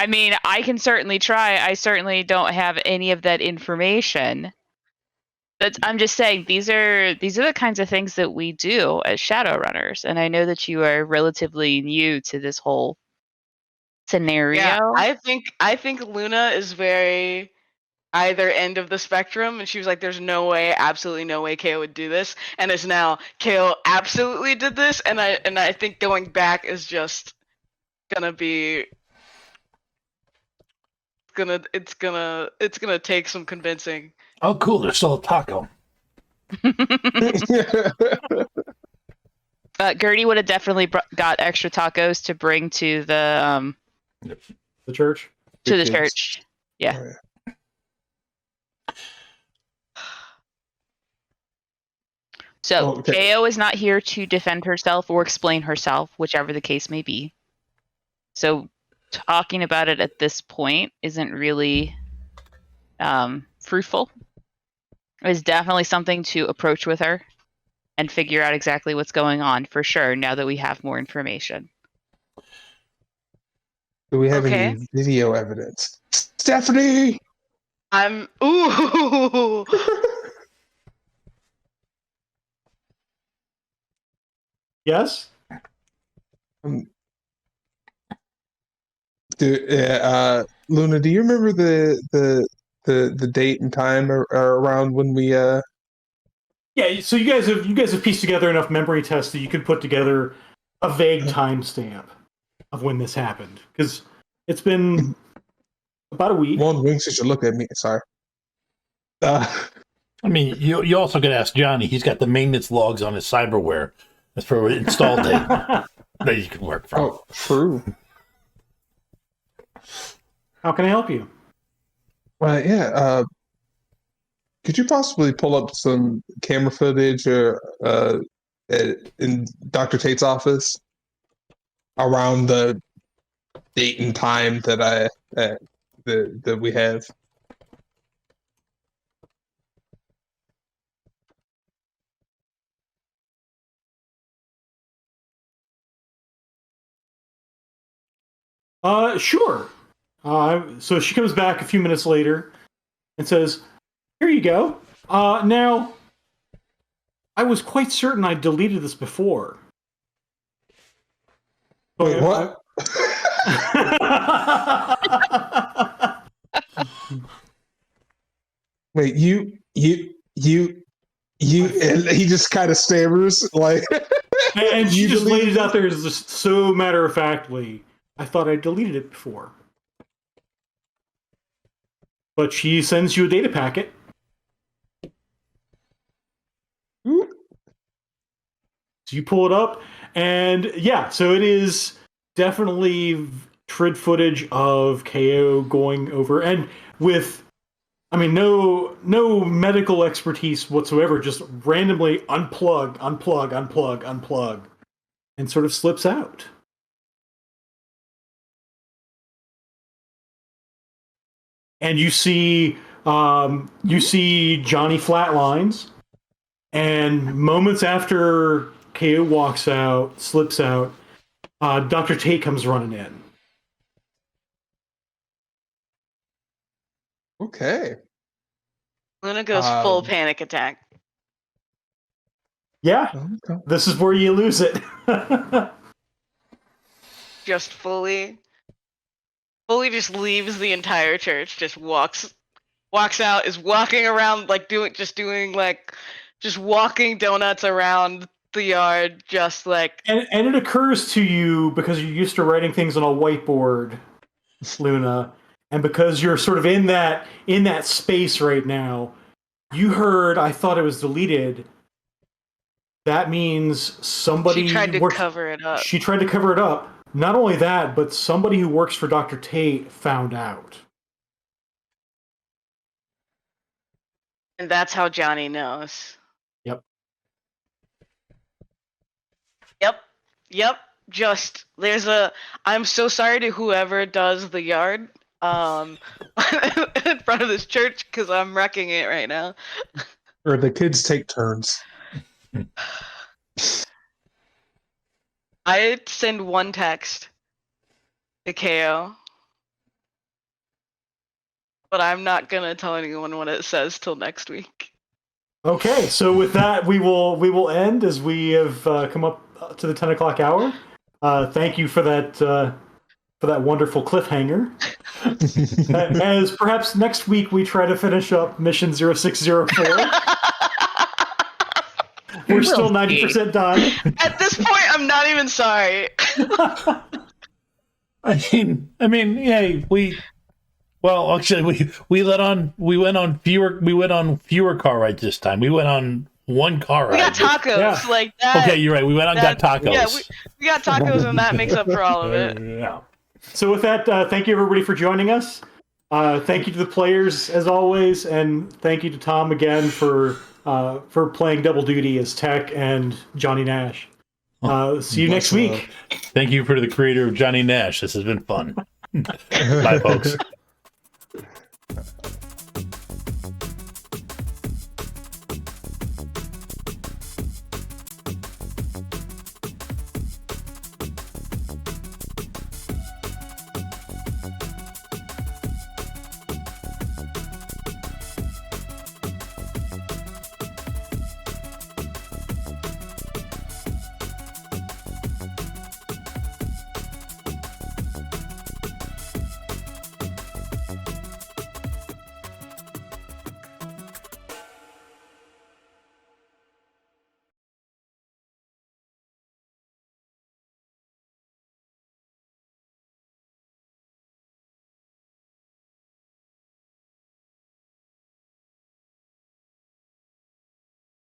mean, I can certainly try. I certainly don't have any of that information. I'm just saying these are the kinds of things that we do as Shadowrunners, and I know that you are relatively new to this whole scenario. Yeah, I think Luna is very either end of the spectrum, and she was like, "There's no way, absolutely no way, KO would do this," and it's now KO absolutely did this, and I think going back is just gonna be it's gonna take some convincing. Oh, cool! There's still a taco. Gertie would have definitely got extra tacos to bring to the church. To the church, yeah. Oh, yeah. So okay. KO is not here to defend herself or explain herself, whichever the case may be. So talking about it at this point isn't really fruitful. It's definitely something to approach with her and figure out exactly what's going on for sure now that we have more information. Do we have any video evidence? Stephanie! Ooh! Yes? Luna, do you remember the date and time around when we Yeah, so you guys have pieced together enough memory tests that you could put together a vague timestamp of when this happened. Because it's been about a week. One wink since you look at me, sorry. I mean, you also could ask Johnny. He's got the maintenance logs on his cyberware. That's for install date that you can work from. Oh, true. How can I help you? Yeah. Could you possibly pull up some camera footage or in Dr. Tate's office around the date and time that that we have? Sure. So she comes back a few minutes later and says, "Here you go. Now, I was quite certain I deleted this before." Wait, what? Wait, you, and he just kind of stammers, like... and she just laid it out there just so matter-of-factly. I thought I deleted it before. But she sends you a data packet. So you pull it up, and yeah, so it is definitely trid footage of KO going over, and with, I mean, no medical expertise whatsoever, just randomly unplug, and sort of slips out. And you see Johnny flatlines, and moments after KO walks out, slips out, Dr. Tate comes running in. Okay. Luna goes full panic attack. Yeah, Okay. this is where you lose it. Just fully just leaves the entire church, just walks out, is walking around like just walking donuts around the yard, just like. And it occurs to you, because you're used to writing things on a whiteboard, Luna, and because you're sort of in that space right now, you heard, I thought it was deleted. That means somebody She tried to cover it up. She tried to cover it up. Not only that, but somebody who works for Dr. Tate found out. And that's how Johnny knows. Yep. Just I'm so sorry to whoever does the yard in front of this church, because I'm wrecking it right now. Or the kids take turns. I send one text to KO, but I'm not gonna tell anyone what it says till next week. Okay, so with that, we will end, as we have come up to the 10 o'clock hour. Thank you for that wonderful cliffhanger. As perhaps next week we try to finish up mission 0604. We're still 90% done. At this point, I'm not even sorry. I mean, yeah, well, actually, we went on fewer car rides this time. We went on one car ride. We got tacos, like that. Okay, you're right. We went on got tacos. Yeah, we got tacos, and that makes up for all of it. Yeah. So with that, thank you everybody for joining us. Thank you to the players as always, and thank you to Tom again for playing double duty as Tech and Johnny Nash. See you next week. Thank you for the creator of Johnny Nash. This has been fun. Bye, folks.